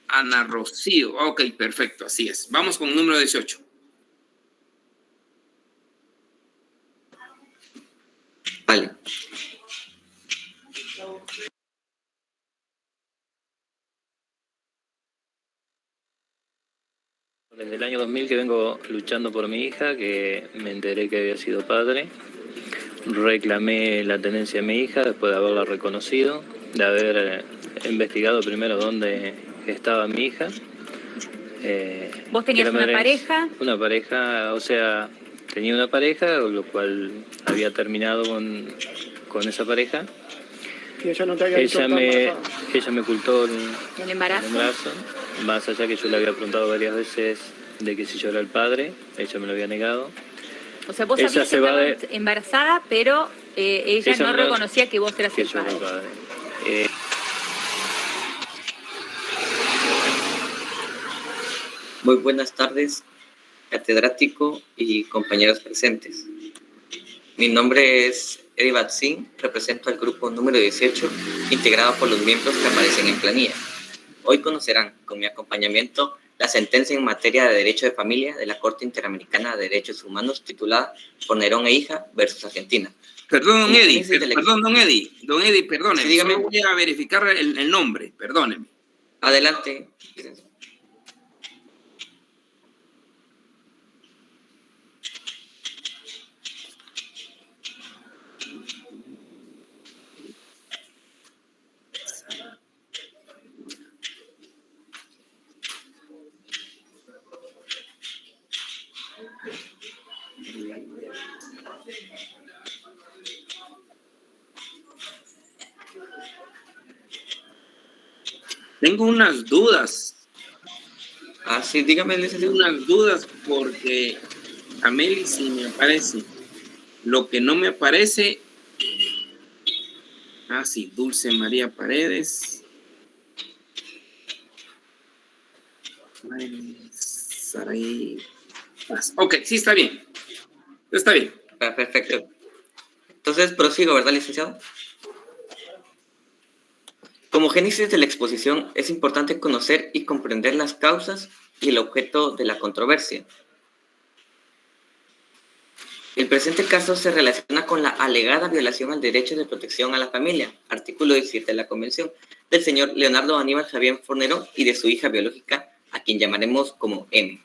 Ana Rocío, ok, perfecto, así es. Vamos con el número 18. Vale. Desde el año 2000 que vengo luchando por mi hija, que me enteré que había sido padre. Reclamé la tenencia de mi hija después de haberla reconocido, de haber investigado primero dónde estaba mi hija. ¿Vos tenías una pareja? Una pareja, o sea, tenía una pareja, lo cual había terminado con esa pareja. Que ella no te había dicho ella me ocultó el embarazo. Más allá que yo le había preguntado varias veces de que si yo era el padre, ella me lo había negado. O sea, vos habías estado embarazada, pero ella no reconocía que vos eras el padre. Muy buenas tardes. catedrático y compañeros presentes. Mi nombre es Eddie Batzin, represento al grupo número 18, integrado por los miembros que aparecen en planilla. Hoy conocerán, con mi acompañamiento, la sentencia en materia de derecho de familia de la Corte Interamericana de Derechos Humanos titulada Fornerón e hija versus Argentina. Perdón, don Eddie. Don Eddie, perdóneme. Sí, dígame. Solo voy a verificar el nombre. Perdóneme. Adelante. Tengo unas dudas. Sí, dígame, licenciado. Tengo unas dudas porque a Meli sí me aparece. Lo que no me aparece... sí, Dulce María Paredes. Saraí. Ok, sí, está bien. Está bien. Perfecto. Entonces, prosigo, ¿verdad, licenciado? Como génesis de la exposición, es importante conocer y comprender las causas y el objeto de la controversia. El presente caso se relaciona con la alegada violación al derecho de protección a la familia, artículo 17 de la Convención, del señor Leonardo Aníbal Javier Fornerón y de su hija biológica, a quien llamaremos como M.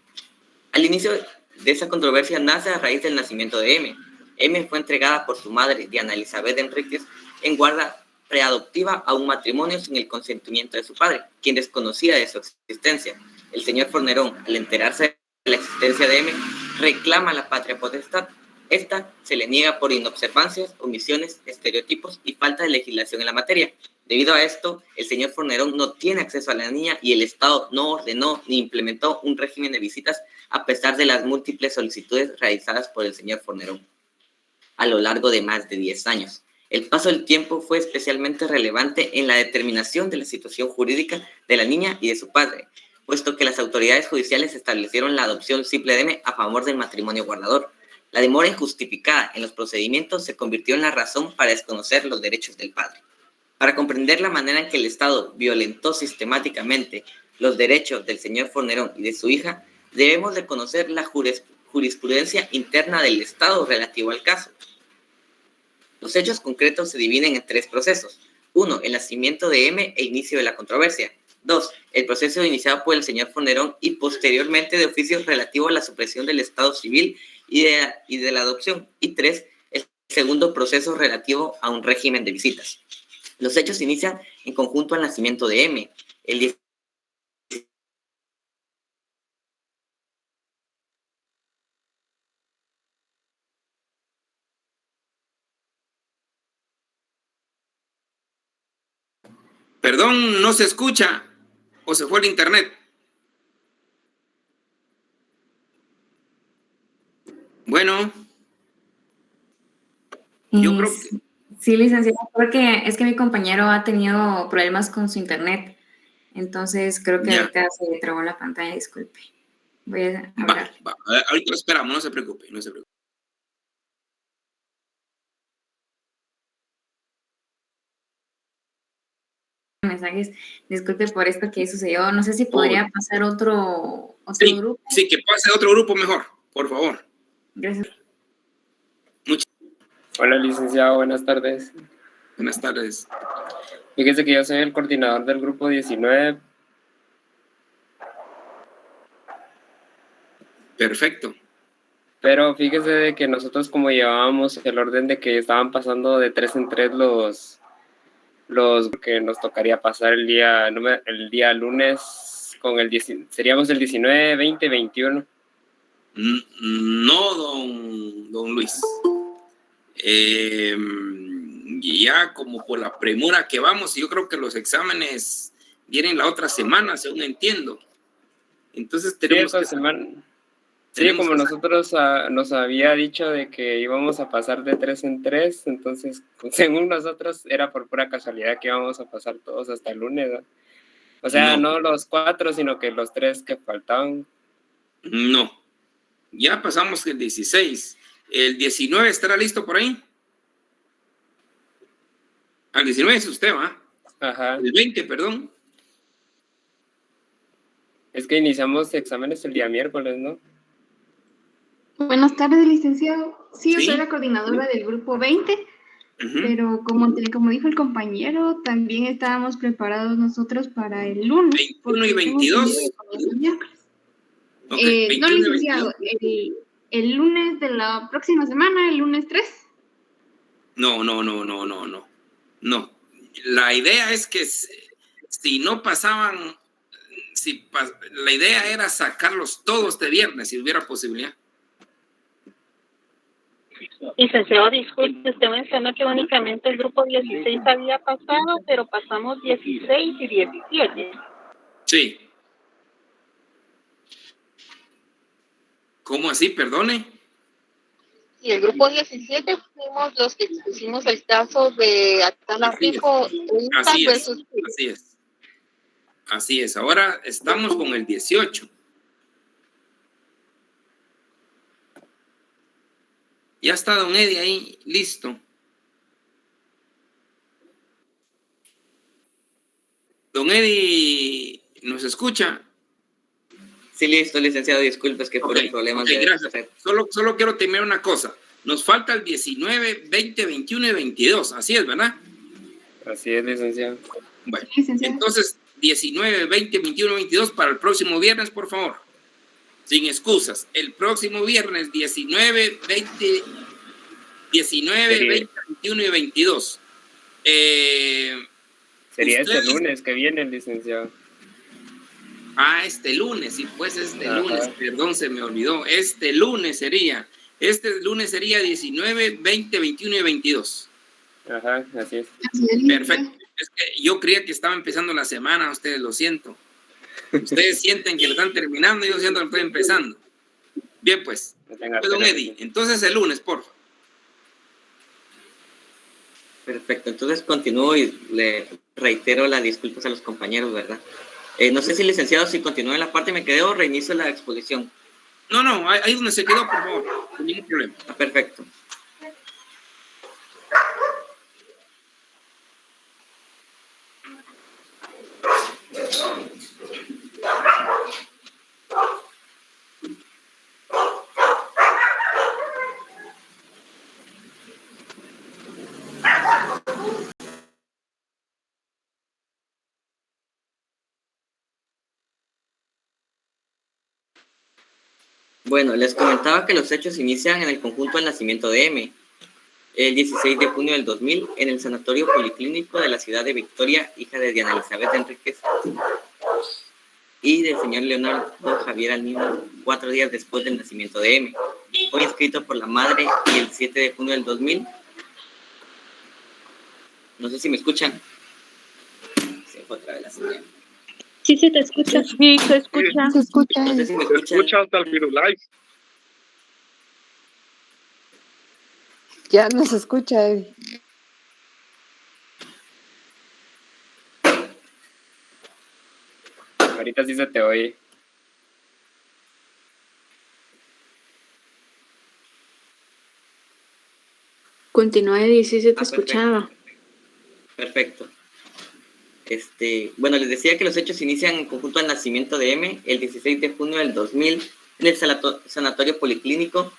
Al inicio de esa controversia nace a raíz del nacimiento de M. M fue entregada por su madre, Diana Elizabeth Enríquez, en guarda preadoptiva a un matrimonio sin el consentimiento de su padre, quien desconocía de su existencia. El señor Fornerón, al enterarse de la existencia de M, reclama la patria potestad. Esta se le niega por inobservancias, omisiones, estereotipos y falta de legislación en la materia. Debido a esto, el señor Fornerón no tiene acceso a la niña y el Estado no ordenó ni implementó un régimen de visitas a pesar de las múltiples solicitudes realizadas por el señor Fornerón a lo largo de más de 10 años. El paso del tiempo fue especialmente relevante en la determinación de la situación jurídica de la niña y de su padre, puesto que las autoridades judiciales establecieron la adopción simple de M a favor del matrimonio guardador. La demora injustificada en los procedimientos se convirtió en la razón para desconocer los derechos del padre. Para comprender la manera en que el Estado violentó sistemáticamente los derechos del señor Fornerón y de su hija, debemos de conocer la jurisprudencia interna del Estado relativo al caso. Los hechos concretos se dividen en 3 procesos. 1. El nacimiento de M e inicio de la controversia. 2. El proceso iniciado por el señor Fornerón y posteriormente de oficio relativo a la supresión del Estado civil y de la adopción. Y 3. El segundo proceso relativo a un régimen de visitas. Los hechos inician en conjunto al nacimiento de M. El Perdón, no se escucha. ¿O se fue el internet? Bueno. Yo creo que... Sí, licenciado, porque es que mi compañero ha tenido problemas con su internet. Entonces creo que ahorita se trabó la pantalla, disculpe. Voy a hablar. Ahorita lo esperamos, no se preocupe, no se preocupe. Mensajes, disculpe por esto que sucedió. No sé si podría pasar otro grupo. Sí, que pase otro grupo mejor, por favor. Gracias. Hola, licenciado, buenas tardes. Buenas tardes. Fíjese que yo soy el coordinador del grupo 19. Perfecto. Pero fíjese de que nosotros como llevábamos el orden de que estaban pasando de 3 en 3 los que nos tocaría pasar el día lunes con seríamos el 19, 20, 21. No, don Luis. Ya como por la premura que vamos, yo creo que los exámenes vienen la otra semana, según entiendo. Entonces tenemos Sí, como nosotros nos había dicho de que íbamos a pasar de 3 en 3, entonces según nosotros era por pura casualidad que íbamos a pasar todos hasta el lunes, ¿no? O sea, no los 4, sino que los 3 que faltaban. No, Ya pasamos el 16. ¿El 19 estará listo por ahí? Al 19 es usted, ¿va? Ajá. El 20, perdón. Es que iniciamos exámenes el día miércoles, ¿no? Buenas tardes, licenciado. Sí, yo Sí. soy la coordinadora del grupo 20, pero como dijo el compañero, también estábamos preparados nosotros para el lunes. 21 y 22. No, 21 y licenciado, el lunes de la próxima semana, el lunes 3. No. No. La idea es que si no pasaban, la idea era sacarlos todos de viernes, si hubiera posibilidad. Licenciado, disculpe, usted mencionó que únicamente el grupo 16 había pasado, pero pasamos 16 y 17. Sí. ¿Cómo así? Perdone. Y el grupo 17 fuimos los que expusimos el caso de Atala Rico versus... Así es. Ahora estamos con el 18. Ya está don Eddie ahí, listo. Don Eddie, ¿nos escucha? Sí, listo, licenciado. Disculpe, es que por el problema de... Gracias. Solo quiero terminar una cosa. Nos falta el 19, 20, 21 y 22. Así es, ¿verdad? Así es, licenciado. Bueno, entonces 19, 20, 21 y 22 para el próximo viernes, por favor. Sin excusas. El próximo viernes 19, 20, 21 y 22. Sería este lunes que viene, licenciado. Este lunes, sí, pues lunes, perdón, se me olvidó. Este lunes sería 19, 20, 21 y 22. Ajá, así es. Perfecto. Es que yo creía que estaba empezando la semana, ustedes lo siento. Ustedes sienten que lo están terminando y yo siento que lo estoy empezando. Bien, pues. Don Eddie, entonces el lunes, por favor. Perfecto, entonces continúo y le reitero las disculpas a los compañeros, ¿verdad? No sé si, licenciado, si continúo en la parte me quedé o reinicio la exposición. No, ahí donde se quedó, por favor, sin ningún problema. Perfecto. Bueno, les comentaba que los hechos inician en el conjunto del nacimiento de M, el 16 de junio del 2000, en el Sanatorio Policlínico de la ciudad de Victoria, hija de Diana Elizabeth Enríquez y del señor Leonardo Javier Aníbal, 4 días después del nacimiento de M. Fue inscrito por la madre y el 7 de junio del 2000. No sé si me escuchan. Se fue otra vez la señal. Sí, se te escucha. Sí, se escucha. Se escucha. No sé si me escuchan. Se escucha hasta el Firulais. Ya no se escucha, Eddie. Ahorita sí se te oye. Continúa, Eddie, sí se te escuchaba. Perfecto. Bueno, les decía que los hechos inician en conjunto al nacimiento de M, el 16 de junio del 2000, en el Sanatorio Policlínico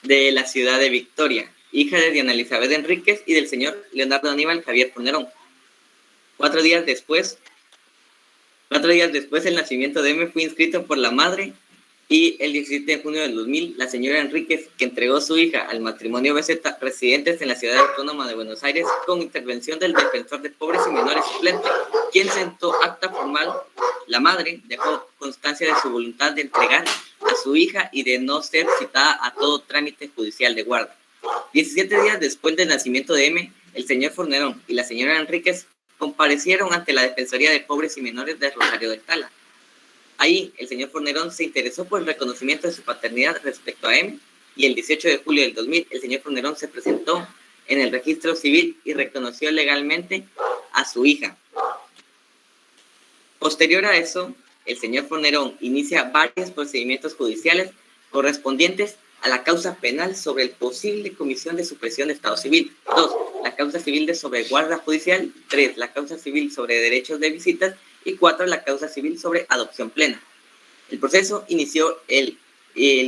de la ciudad de Victoria, hija de Diana Elizabeth Enríquez y del señor Leonardo Aníbal Javier Fornerón. 4 días después, el nacimiento de M fue inscrito por la madre y el 17 de junio del 2000, la señora Enríquez, que entregó su hija al matrimonio Beceta, residentes en la ciudad autónoma de Buenos Aires, con intervención del defensor de pobres y menores suplente, quien sentó acta formal. La madre dejó constancia de su voluntad de entregar a su hija y de no ser citada a todo trámite judicial de guarda. 17 días después del nacimiento de M, el señor Fornerón y la señora Enríquez comparecieron ante la Defensoría de Pobres y Menores de Rosario del Tala. Ahí, el señor Fornerón se interesó por el reconocimiento de su paternidad respecto a M, y el 18 de julio del 2000, el señor Fornerón se presentó en el registro civil y reconoció legalmente a su hija. Posterior a eso, el señor Fornerón inicia varios procedimientos judiciales correspondientes a la causa penal sobre el posible comisión de supresión de Estado civil. 2. La causa civil de sobre guarda judicial. 3. La causa civil sobre derechos de visitas. Y 4. La causa civil sobre adopción plena. El proceso inició el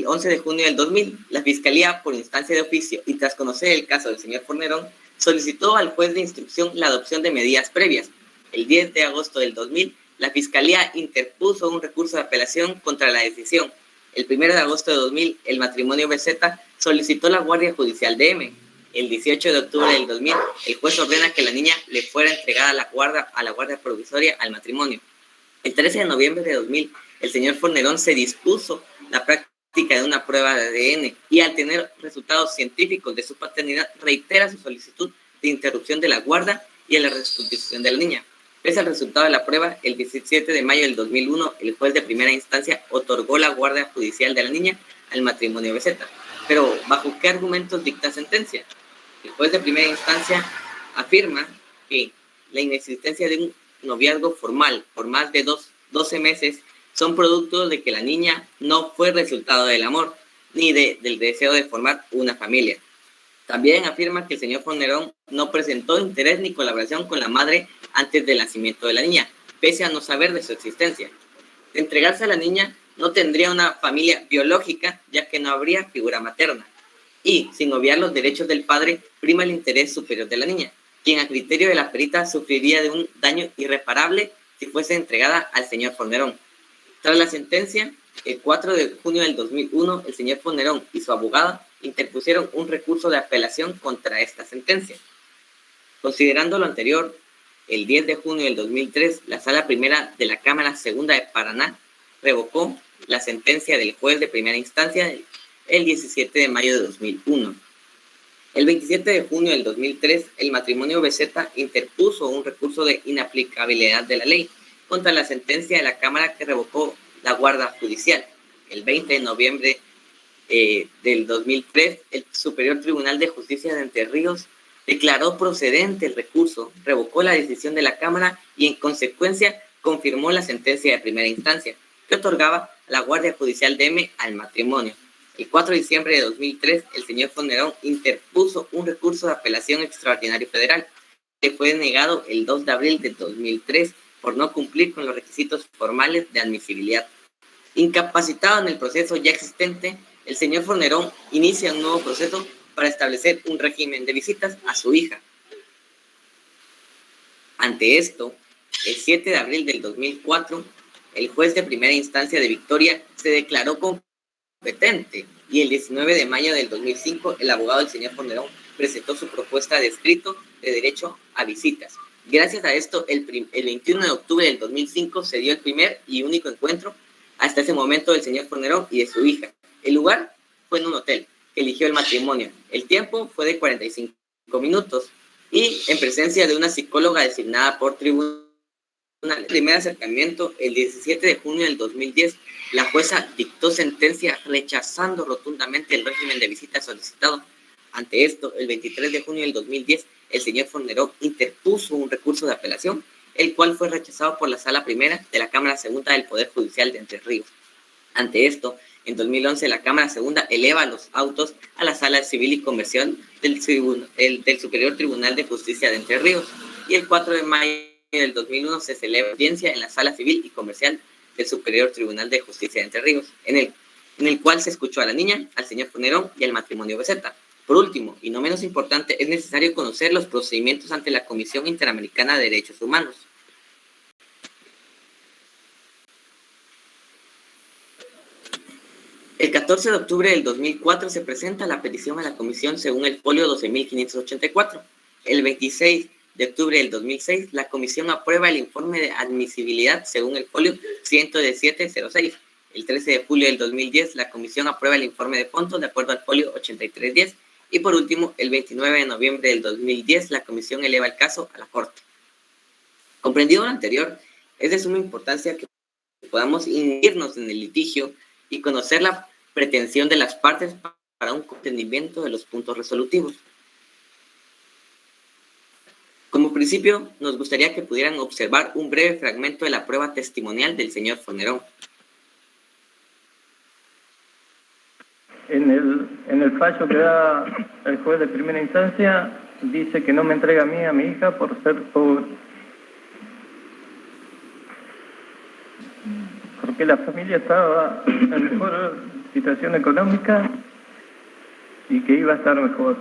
11 de junio del 2000. La Fiscalía, por instancia de oficio y tras conocer el caso del señor Fornerón, solicitó al juez de instrucción la adopción de medidas previas. El 10 de agosto del 2000, la Fiscalía interpuso un recurso de apelación contra la decisión. El 1 de agosto de 2000, el matrimonio BZ solicitó la Guardia Judicial de M. El 18 de octubre del 2000, el juez ordena que la niña le fuera entregada a la guardia provisoria al matrimonio. El 13 de noviembre de 2000, el señor Fornerón se dispuso la práctica de una prueba de ADN y al tener resultados científicos de su paternidad, reitera su solicitud de interrupción de la guarda y a la restitución de la niña. Pese al resultado de la prueba, el 17 de mayo del 2001, el juez de primera instancia otorgó la guardia judicial de la niña al matrimonio BZ. Pero, ¿bajo qué argumentos dicta sentencia? El juez de primera instancia afirma que la inexistencia de un noviazgo formal por más de 12 meses son productos de que la niña no fue resultado del amor, ni del deseo de formar una familia. También afirma que el señor Fornerón no presentó interés ni colaboración con la madre antes del nacimiento de la niña, pese a no saber de su existencia. De entregarse a la niña, no tendría una familia biológica, ya que no habría figura materna. Y, sin obviar los derechos del padre, prima el interés superior de la niña, quien a criterio de la perita sufriría de un daño irreparable si fuese entregada al señor Fornerón. Tras la sentencia, el 4 de junio del 2001, el señor Fornerón y su abogada interpusieron un recurso de apelación contra esta sentencia. Considerando lo anterior, el 10 de junio del 2003, la Sala Primera de la Cámara Segunda de Paraná revocó la sentencia del juez de primera instancia el 17 de mayo de 2001. El 27 de junio del 2003, el matrimonio BZ interpuso un recurso de inaplicabilidad de la ley contra la sentencia de la Cámara que revocó la guarda judicial. El 20 de noviembre del 2003, el Superior Tribunal de Justicia de Entre Ríos declaró procedente el recurso, revocó la decisión de la Cámara y en consecuencia confirmó la sentencia de primera instancia que otorgaba la Guardia Judicial de M al matrimonio. El 4 de diciembre de 2003, el señor Fornerón interpuso un recurso de apelación extraordinario federal que fue negado el 2 de abril de 2003 por no cumplir con los requisitos formales de admisibilidad. Incapacitado en el proceso ya existente, el señor Fornerón inicia un nuevo proceso para establecer un régimen de visitas a su hija. Ante esto, el 7 de abril del 2004, el juez de primera instancia de Victoria se declaró competente y el 19 de mayo del 2005, el abogado del señor Fornerón presentó su propuesta de escrito de derecho a visitas. Gracias a esto, el 21 de octubre del 2005 se dio el primer y único encuentro hasta ese momento del señor Fornerón y de su hija. El lugar fue en un hotel que eligió el matrimonio. El tiempo fue de 45 minutos y en presencia de una psicóloga designada por tribunal. El primer acercamiento, el 17 de junio del 2010, la jueza dictó sentencia rechazando rotundamente el régimen de visita solicitado. Ante esto, el 23 de junio del 2010, el señor Fornerón interpuso un recurso de apelación, el cual fue rechazado por la Sala Primera de la Cámara Segunda del Poder Judicial de Entre Ríos. Ante esto, en 2011, la Cámara Segunda eleva los autos a la Sala Civil y Comercial del Superior Tribunal de Justicia de Entre Ríos. Y el 4 de mayo del 2001 se celebra audiencia en la Sala Civil y Comercial del Superior Tribunal de Justicia de Entre Ríos, en el cual se escuchó a la niña, al señor Fornerón y al matrimonio BZ. Por último, y no menos importante, es necesario conocer los procedimientos ante la Comisión Interamericana de Derechos Humanos. El 14 de octubre del 2004 se presenta la petición a la Comisión según el folio 12.584. El 26 de octubre del 2006, la Comisión aprueba el informe de admisibilidad según el folio 11706. El 13 de julio del 2010, la Comisión aprueba el informe de fondo de acuerdo al folio 8310. Y por último, el 29 de noviembre del 2010, la Comisión eleva el caso a la Corte. Comprendido lo anterior, es de suma importancia que podamos inhibirnos en el litigio y conocer la pretensión de las partes para un entendimiento de los puntos resolutivos. Como principio, nos gustaría que pudieran observar un breve fragmento de la prueba testimonial del señor Fornerón. fallo que da el juez de primera instancia dice que no me entrega a mí, a mi hija, por ser pobre. Porque la familia estaba en mejor situación económica y que iba a estar mejor.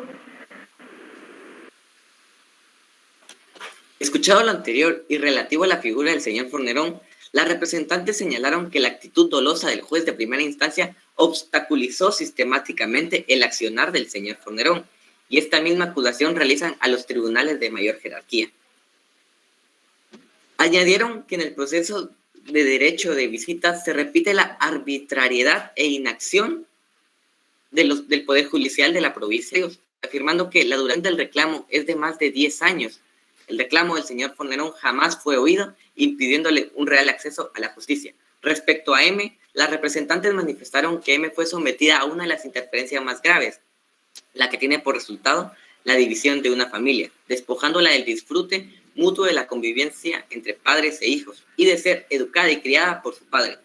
Escuchado lo anterior y relativo a la figura del señor Fornerón, las representantes señalaron que la actitud dolosa del juez de primera instancia obstaculizó sistemáticamente el accionar del señor Fornerón, y esta misma acusación realizan a los tribunales de mayor jerarquía. Añadieron que en el proceso de derecho de visita se repite la arbitrariedad e inacción del Poder Judicial de la provincia, afirmando que la duración del reclamo es de más de 10 años. El reclamo del señor Fornerón jamás fue oído, impidiéndole un real acceso a la justicia. Respecto a M, las representantes manifestaron que M fue sometida a una de las interferencias más graves, la que tiene por resultado la división de una familia, despojándola del disfrute mutuo de la convivencia entre padres e hijos y de ser educada y criada por su padre.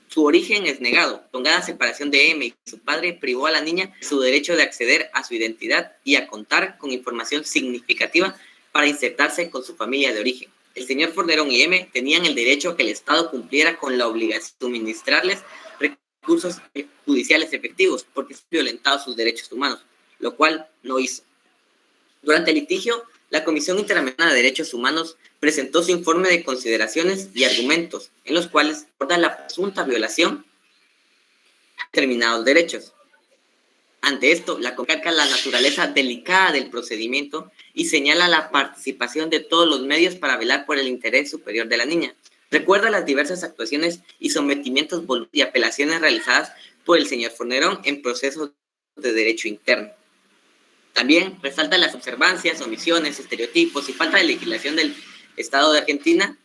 Su origen es negado. Prolongada separación de M y su padre privó a la niña de su derecho de acceder a su identidad y a contar con información significativa para insertarse con su familia de origen. El señor Fornerón y M tenían el derecho a que el Estado cumpliera con la obligación de suministrarles recursos judiciales efectivos porque se han violentado sus derechos humanos, lo cual no hizo. Durante el litigio, la Comisión Interamericana de Derechos Humanos presentó su informe de consideraciones y argumentos, en los cuales aborda la presunta violación de determinados derechos. Ante esto, la recalca la naturaleza delicada del procedimiento y señala la participación de todos los medios para velar por el interés superior de la niña. Recuerda las diversas actuaciones y sometimientos y apelaciones realizadas por el señor Fornerón en procesos de derecho interno. También resalta las observancias, omisiones, estereotipos y falta de legislación del Estado de Argentina.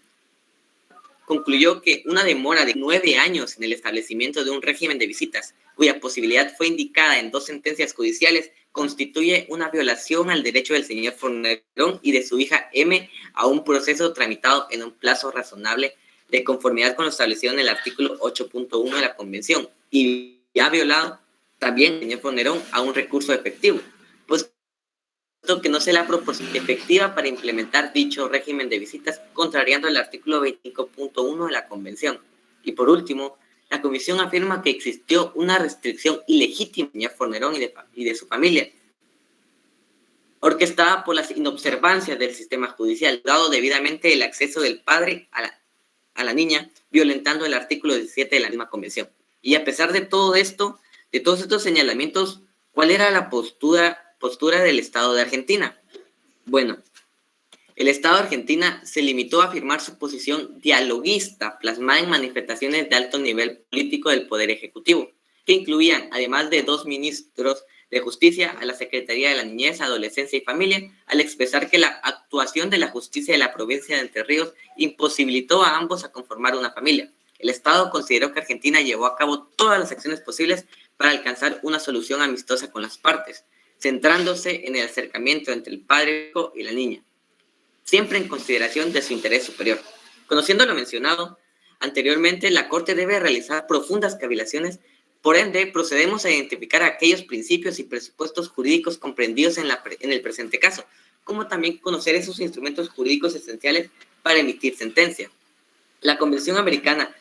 Concluyó que una demora de 9 años en el establecimiento de un régimen de visitas, cuya posibilidad fue indicada en 2 sentencias judiciales, constituye una violación al derecho del señor Fornerón y de su hija M a un proceso tramitado en un plazo razonable de conformidad con lo establecido en el artículo 8.1 de la Convención, y ha violado también el señor Fornerón a un recurso efectivo, pues que no se le ha proporcionado efectiva para implementar dicho régimen de visitas, contrariando el artículo 25.1 de la Convención. Y por último, la Comisión afirma que existió una restricción ilegítima del señor Fornerón y de su familia, orquestada por las inobservancias del sistema judicial, dado debidamente el acceso del padre a la niña, violentando el artículo 17 de la misma Convención. Y a pesar de todo esto, de todos estos señalamientos, ¿cuál era la postura del Estado de Argentina? Bueno, el Estado de Argentina se limitó a afirmar su posición dialoguista, plasmada en manifestaciones de alto nivel político del Poder Ejecutivo, que incluían, además de 2 ministros de Justicia, a la Secretaría de la Niñez, Adolescencia y Familia, al expresar que la actuación de la justicia de la provincia de Entre Ríos imposibilitó a ambos a conformar una familia. El Estado consideró que Argentina llevó a cabo todas las acciones posibles para alcanzar una solución amistosa con las partes, centrándose en el acercamiento entre el padre y la niña, siempre en consideración de su interés superior. Conociendo lo mencionado anteriormente, la Corte debe realizar profundas cavilaciones. Por ende, procedemos a identificar aquellos principios y presupuestos jurídicos comprendidos en el presente caso, como también conocer esos instrumentos jurídicos esenciales para emitir sentencia. La Convención Americana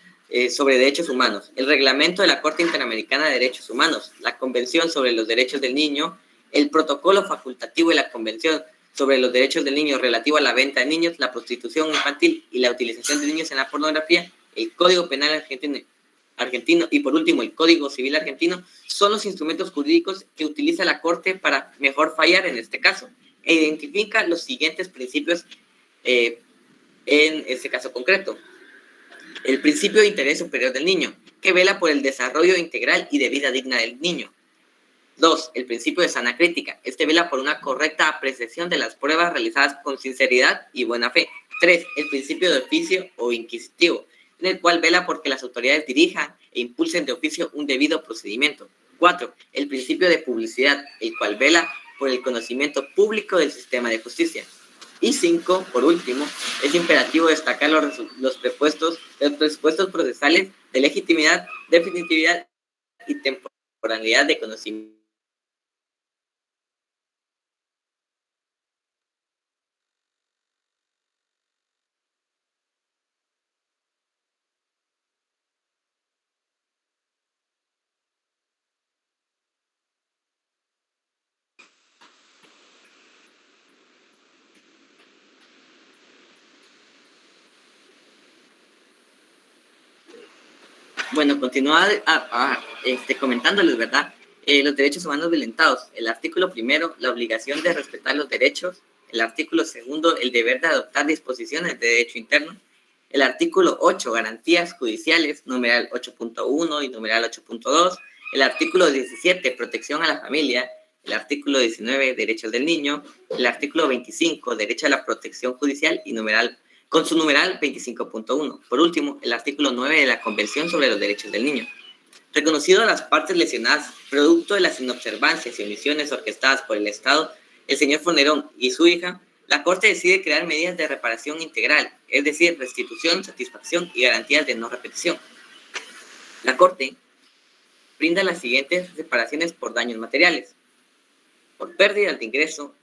sobre Derechos Humanos, el Reglamento de la Corte Interamericana de Derechos Humanos, la Convención sobre los Derechos del Niño, el Protocolo Facultativo de la Convención sobre los Derechos del Niño relativo a la venta de niños, la prostitución infantil y la utilización de niños en la pornografía, el Código Penal argentino y por último el Código Civil argentino son los instrumentos jurídicos que utiliza la Corte para mejor fallar en este caso e identifica los siguientes principios en este caso concreto. El principio de interés superior del niño, que vela por el desarrollo integral y de vida digna del niño. 2. El principio de sana crítica. Este vela por una correcta apreciación de las pruebas realizadas con sinceridad y buena fe. 3. El principio de oficio o inquisitivo, en el cual vela porque las autoridades dirijan e impulsen de oficio un debido procedimiento. 4. El principio de publicidad, el cual vela por el conocimiento público del sistema de justicia. Y 5, por último, es imperativo destacar los presupuestos procesales de legitimidad, definitividad y temporalidad de conocimiento Bueno, continúa comentándoles, ¿verdad? Los derechos humanos violentados. El artículo primero, la obligación de respetar los derechos. El artículo segundo, el deber de adoptar disposiciones de derecho interno. El artículo 8, garantías judiciales, numeral 8.1 y numeral 8.2. El artículo 17, protección a la familia. El artículo 19, derechos del niño. El artículo 25, derecho a la protección judicial y con su numeral 25.1. Por último, el artículo 9 de la Convención sobre los Derechos del Niño. Reconocido a las partes lesionadas, producto de las inobservancias y omisiones orquestadas por el Estado, el señor Fornerón y su hija, la Corte decide crear medidas de reparación integral, es decir, restitución, satisfacción y garantías de no repetición. La Corte brinda las siguientes reparaciones por daños materiales: por pérdidas de ingreso,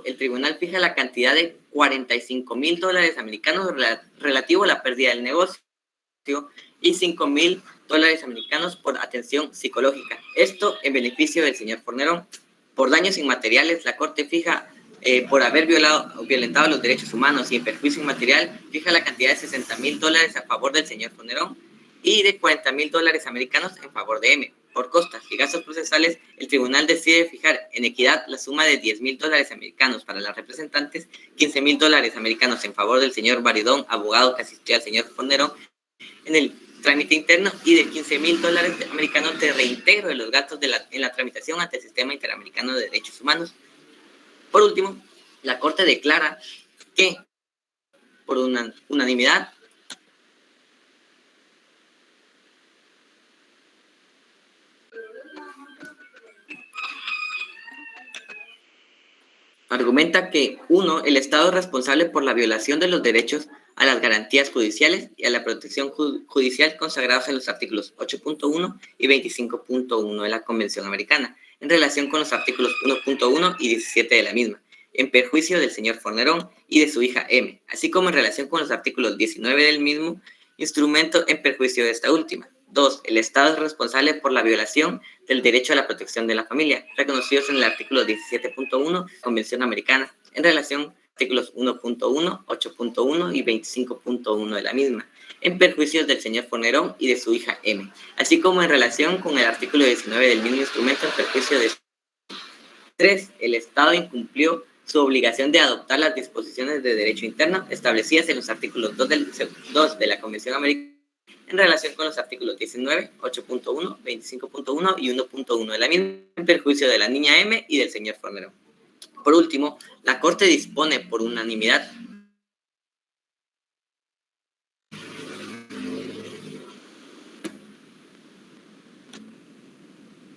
el tribunal fija la cantidad de $45,000 americanos relativo a la pérdida del negocio y $5,000 americanos por atención psicológica. Esto en beneficio del señor Fornerón. Por daños inmateriales, la Corte fija, por haber violentado los derechos humanos y en perjuicio inmaterial, fija la cantidad de $60,000 a favor del señor Fornerón y de $40,000 americanos en favor de M. Por costas y gastos procesales, el tribunal decide fijar en equidad la suma de $10,000 americanos para las representantes, $15,000 americanos en favor del señor Baridón, abogado que asistió al señor Fornerón en el trámite interno, y de $15,000 americanos de reintegro de los gastos en la tramitación ante el Sistema Interamericano de Derechos Humanos. Por último, la Corte declara que, por unanimidad, argumenta que 1. El Estado es responsable por la violación de los derechos a las garantías judiciales y a la protección judicial consagrados en los artículos 8.1 y 25.1 de la Convención Americana, en relación con los artículos 1.1 y 17 de la misma, en perjuicio del señor Fornerón y de su hija M, así como en relación con los artículos 19 del mismo instrumento en perjuicio de esta última. 2. El Estado es responsable por la violación del derecho a la protección de la familia, reconocidos en el artículo 17.1 Convención Americana, en relación a artículos 1.1, 8.1 y 25.1 de la misma, en perjuicio del señor Fornerón y de su hija M, así como en relación con el artículo 19 del mismo instrumento en perjuicio de 3. El Estado incumplió su obligación de adoptar las disposiciones de derecho interno establecidas en los artículos 2 de la Convención Americana, en relación con los artículos 19, 8.1, 25.1 y 1.1 de la misma, en perjuicio de la niña M y del señor Fornerón. Por último, la Corte dispone por unanimidad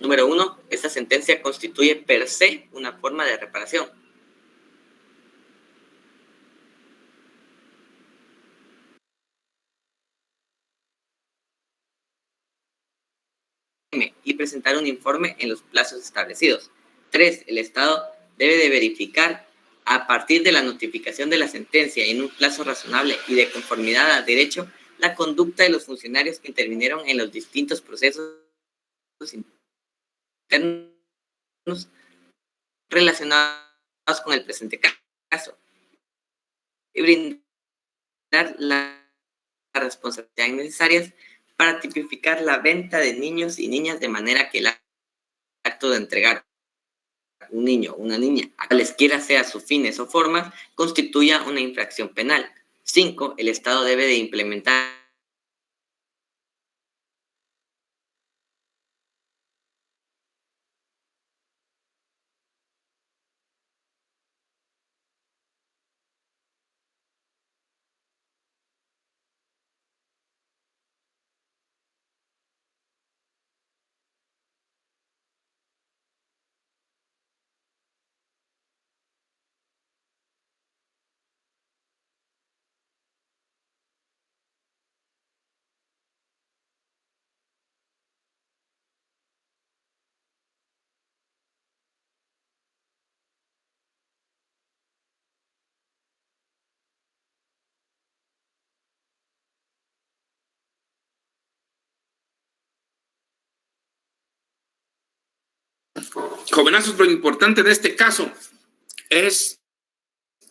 Número 1. Esta sentencia constituye per se una forma de reparación. Y presentar un informe en los plazos establecidos. 3. El Estado debe de verificar, a partir de la notificación de la sentencia en un plazo razonable y de conformidad al derecho, la conducta de los funcionarios que intervinieron en los distintos procesos internos relacionados con el presente caso y brindar las responsabilidades necesarias para tipificar la venta de niños y niñas de manera que el acto de entregar un niño o una niña, a cualesquiera sea sus fines o formas, constituya una infracción penal. 5. El Estado debe de implementar Jovenazos, lo importante de este caso es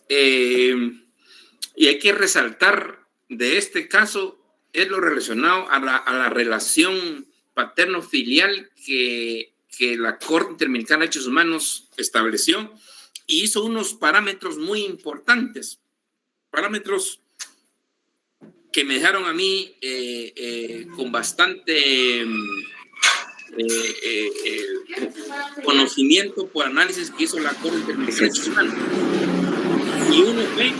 y hay que resaltar de este caso es lo relacionado a la relación paterno-filial que la Corte Interamericana de Derechos Humanos estableció y hizo unos parámetros muy importantes, parámetros que me dejaron a mí con bastante conocimiento por análisis que hizo la Corte Interamericana de Derechos Humanos. Y uno ve...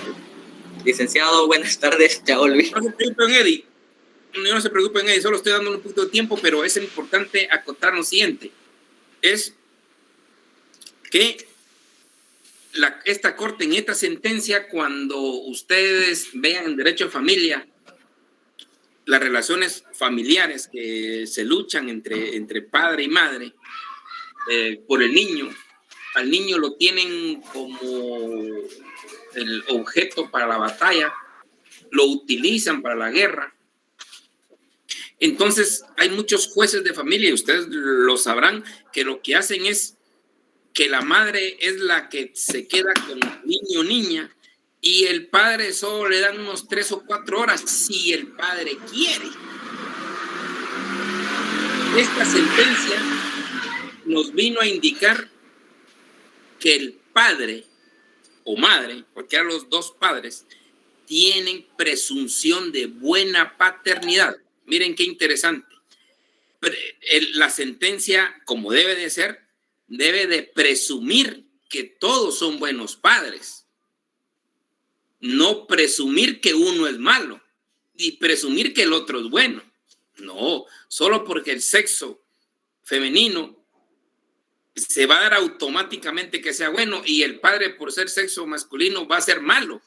Licenciado, buenas tardes, ya volví. No se preocupen, Eddie. No se preocupen, Eddie, solo estoy dando un poquito de tiempo, pero es importante acotar lo siguiente. Es que esta Corte, en esta sentencia, cuando ustedes vean en derecho de familia, las relaciones familiares que se luchan entre padre y madre por el niño, al niño lo tienen como el objeto para la batalla, lo utilizan para la guerra. Entonces hay muchos jueces de familia, y ustedes lo sabrán, que lo que hacen es que la madre es la que se queda con el niño o niña y el padre solo le dan unos 3 o 4 horas si el padre quiere. Esta sentencia nos vino a indicar que el padre o madre, porque eran los dos padres, tienen presunción de buena paternidad. Miren qué interesante. La sentencia, como debe de ser, debe de presumir que todos son buenos padres. No presumir que uno es malo y presumir que el otro es bueno. No, solo porque el sexo femenino se va a dar automáticamente que sea bueno y el padre por ser sexo masculino va a ser malo.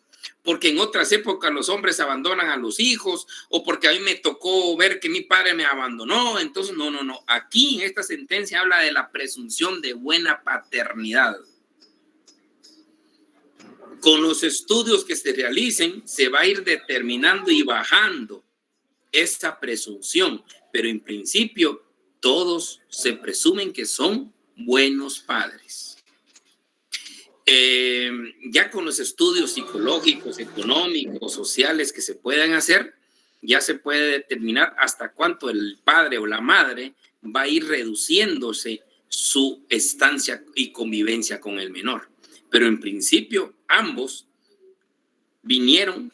Porque en otras épocas los hombres abandonan a los hijos o porque a mí me tocó ver que mi padre me abandonó. Entonces, no. Aquí en esta sentencia habla de la presunción de buena paternidad. Con los estudios que se realicen, se va a ir determinando y bajando esa presunción. Pero en principio, todos se presumen que son buenos padres. Ya con los estudios psicológicos, económicos, sociales que se puedan hacer, ya se puede determinar hasta cuánto el padre o la madre va a ir reduciéndose su estancia y convivencia con el menor. Pero en principio, ambos vinieron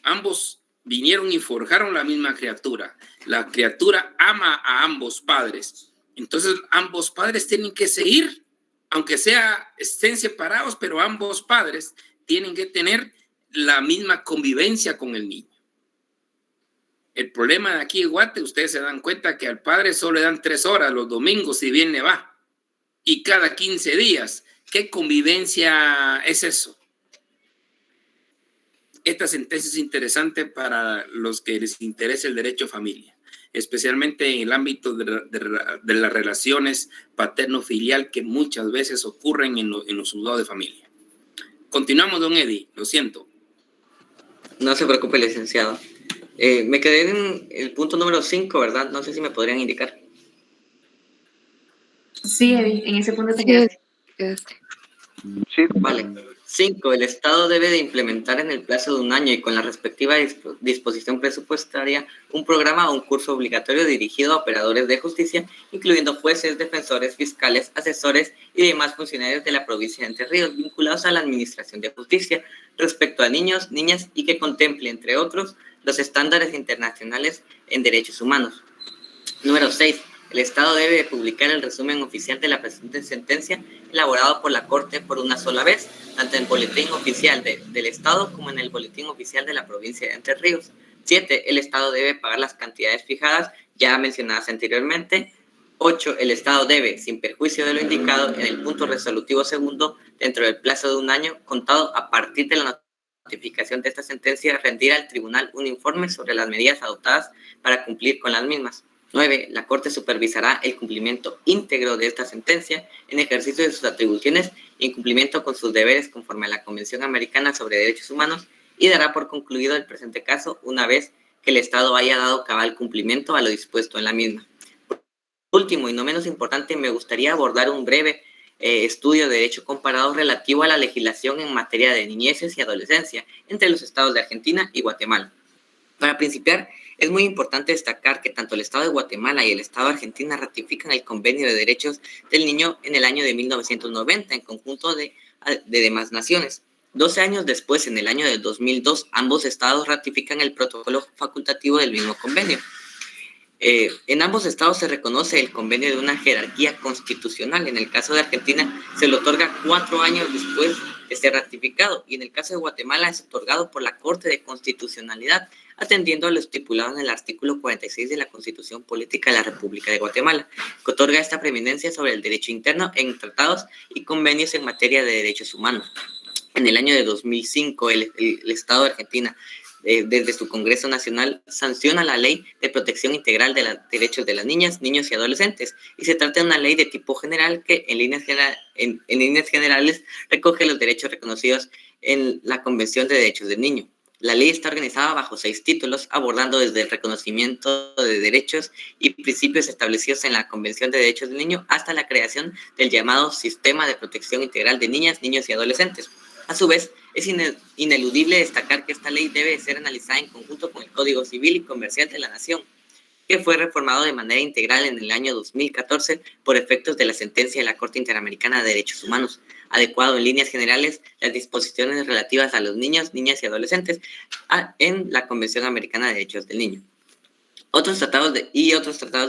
y forjaron la misma criatura. La criatura ama a ambos padres. Entonces, ambos padres tienen que seguir, aunque estén separados, pero ambos padres tienen que tener la misma convivencia con el niño. El problema de aquí en Guate, ustedes se dan cuenta que al padre solo le dan 3 horas los domingos, si bien le va, y cada 15 días. ¿Qué convivencia es eso? Esta sentencia es interesante para los que les interesa el derecho a familia, especialmente en el ámbito de las relaciones paterno-filial que muchas veces ocurren en los juzgados de familia. Continuamos, don Eddie, lo siento. No se preocupe, licenciado. Me quedé en el punto número 5, ¿verdad? No sé si me podrían indicar. Sí, Eddie, en ese punto te quedaste. Sí. Vale. 5. El Estado debe de implementar en el plazo de un año y con la respectiva disposición presupuestaria un programa o un curso obligatorio dirigido a operadores de justicia, incluyendo jueces, defensores, fiscales, asesores y demás funcionarios de la provincia de Entre Ríos vinculados a la administración de justicia respecto a niños, niñas y que contemple, entre otros, los estándares internacionales en derechos humanos. Número 6. El Estado debe de publicar el resumen oficial de la presente sentencia elaborado por la Corte por una sola vez, tanto en el boletín oficial del Estado como en el boletín oficial de la provincia de Entre Ríos. 7. El Estado debe pagar las cantidades fijadas ya mencionadas anteriormente. 8. El Estado debe, sin perjuicio de lo indicado en el punto resolutivo segundo, dentro del plazo de un año contado a partir de la notificación de esta sentencia, rendir al tribunal un informe sobre las medidas adoptadas para cumplir con las mismas. 9. La Corte supervisará el cumplimiento íntegro de esta sentencia en ejercicio de sus atribuciones y en cumplimiento con sus deberes conforme a la Convención Americana sobre Derechos Humanos y dará por concluido el presente caso una vez que el Estado haya dado cabal cumplimiento a lo dispuesto en la misma. Por último y no menos importante, me gustaría abordar un breve estudio de derecho comparado relativo a la legislación en materia de niñeces y adolescencia entre los estados de Argentina y Guatemala. Para principiar, es muy importante destacar que tanto el Estado de Guatemala y el Estado de Argentina ratifican el Convenio de Derechos del Niño en el año de 1990 en conjunto de demás naciones. 12 años después, en el año de 2002, ambos estados ratifican el protocolo facultativo del mismo convenio. En ambos estados se reconoce el convenio de una jerarquía constitucional. En el caso de Argentina se le otorga 4 años después de ser ratificado, y en el caso de Guatemala es otorgado por la Corte de Constitucionalidad, atendiendo a lo estipulado en el artículo 46 de la Constitución Política de la República de Guatemala, que otorga esta preeminencia sobre el derecho interno en tratados y convenios en materia de derechos humanos. En el año de 2005, el Estado de Argentina, desde su Congreso Nacional, sanciona la Ley de Protección Integral de los Derechos de las Niñas, Niños y Adolescentes, y se trata de una ley de tipo general que en líneas generales recoge los derechos reconocidos en la Convención de Derechos del Niño. La ley está organizada bajo 6 títulos, abordando desde el reconocimiento de derechos y principios establecidos en la Convención de Derechos del Niño hasta la creación del llamado Sistema de Protección Integral de Niñas, Niños y Adolescentes. A su vez, es ineludible destacar que esta ley debe ser analizada en conjunto con el Código Civil y Comercial de la Nación, que fue reformado de manera integral en el año 2014 por efectos de la sentencia de la Corte Interamericana de Derechos Humanos, adecuado en líneas generales las disposiciones relativas a los niños, niñas y adolescentes en la Convención Americana de Derechos del Niño. Otros tratados de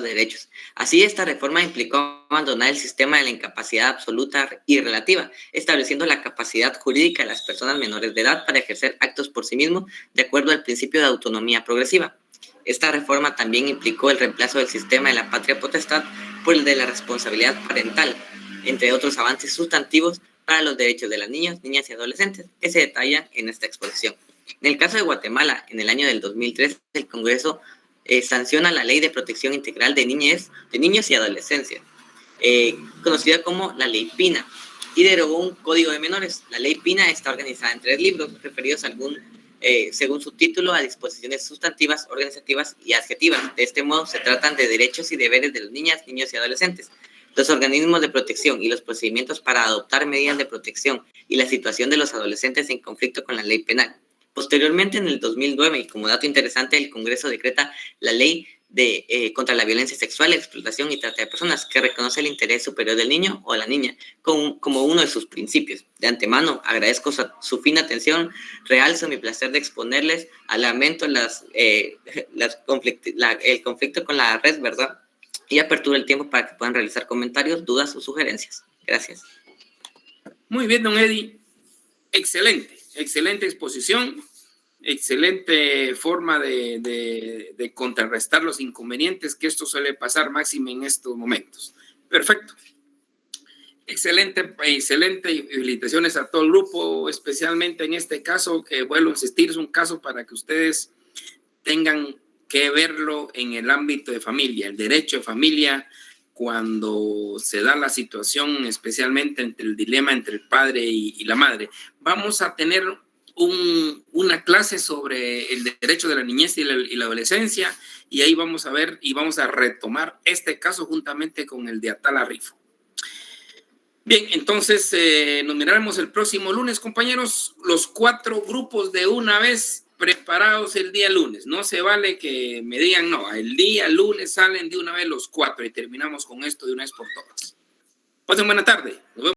derechos. Así, esta reforma implicó abandonar el sistema de la incapacidad absoluta y relativa, estableciendo la capacidad jurídica de las personas menores de edad para ejercer actos por sí mismos de acuerdo al principio de autonomía progresiva. Esta reforma también implicó el reemplazo del sistema de la patria potestad por el de la responsabilidad parental, entre otros avances sustantivos para los derechos de las niñas, niñas y adolescentes, que se detallan en esta exposición. En el caso de Guatemala, en el año del 2003, el Congreso sanciona la Ley de Protección Integral de Niños y Adolescencia, conocida como la Ley Pina, y derogó un Código de Menores. La Ley Pina está organizada en 3 libros, referidos según su título a disposiciones sustantivas, organizativas y adjetivas. De este modo, se tratan de derechos y deberes de las niñas, niños y adolescentes, los organismos de protección y los procedimientos para adoptar medidas de protección y la situación de los adolescentes en conflicto con la ley penal. Posteriormente, en el 2009, y como dato interesante, el Congreso decreta la Ley contra la Violencia Sexual, Explotación y Trata de Personas, que reconoce el interés superior del niño o de la niña como uno de sus principios. De antemano, agradezco su fina atención, realzo mi placer de exponerles, lamento el conflicto con la red, ¿verdad? Y aperturo el tiempo para que puedan realizar comentarios, dudas o sugerencias. Gracias. Muy bien, don Eddie. Excelente exposición, excelente forma de contrarrestar los inconvenientes que esto suele pasar máximo en estos momentos. Perfecto. Excelente y felicitaciones a todo el grupo, especialmente en este caso, que vuelvo a insistir, es un caso para que ustedes tengan que verlo en el ámbito de familia, el derecho de familia, cuando se da la situación, especialmente entre el dilema entre el padre y la madre. Vamos a tener una clase sobre el derecho de la niñez y la adolescencia, y ahí vamos a ver y vamos a retomar este caso juntamente con el de Atala Rifo. Bien, entonces nos miraremos el próximo lunes, compañeros, los 4 grupos de una vez preparados el día lunes. No se vale que me digan, no, el día lunes salen de una vez los 4 y terminamos con esto de una vez por todas. Pasen buena tarde. Nos vemos.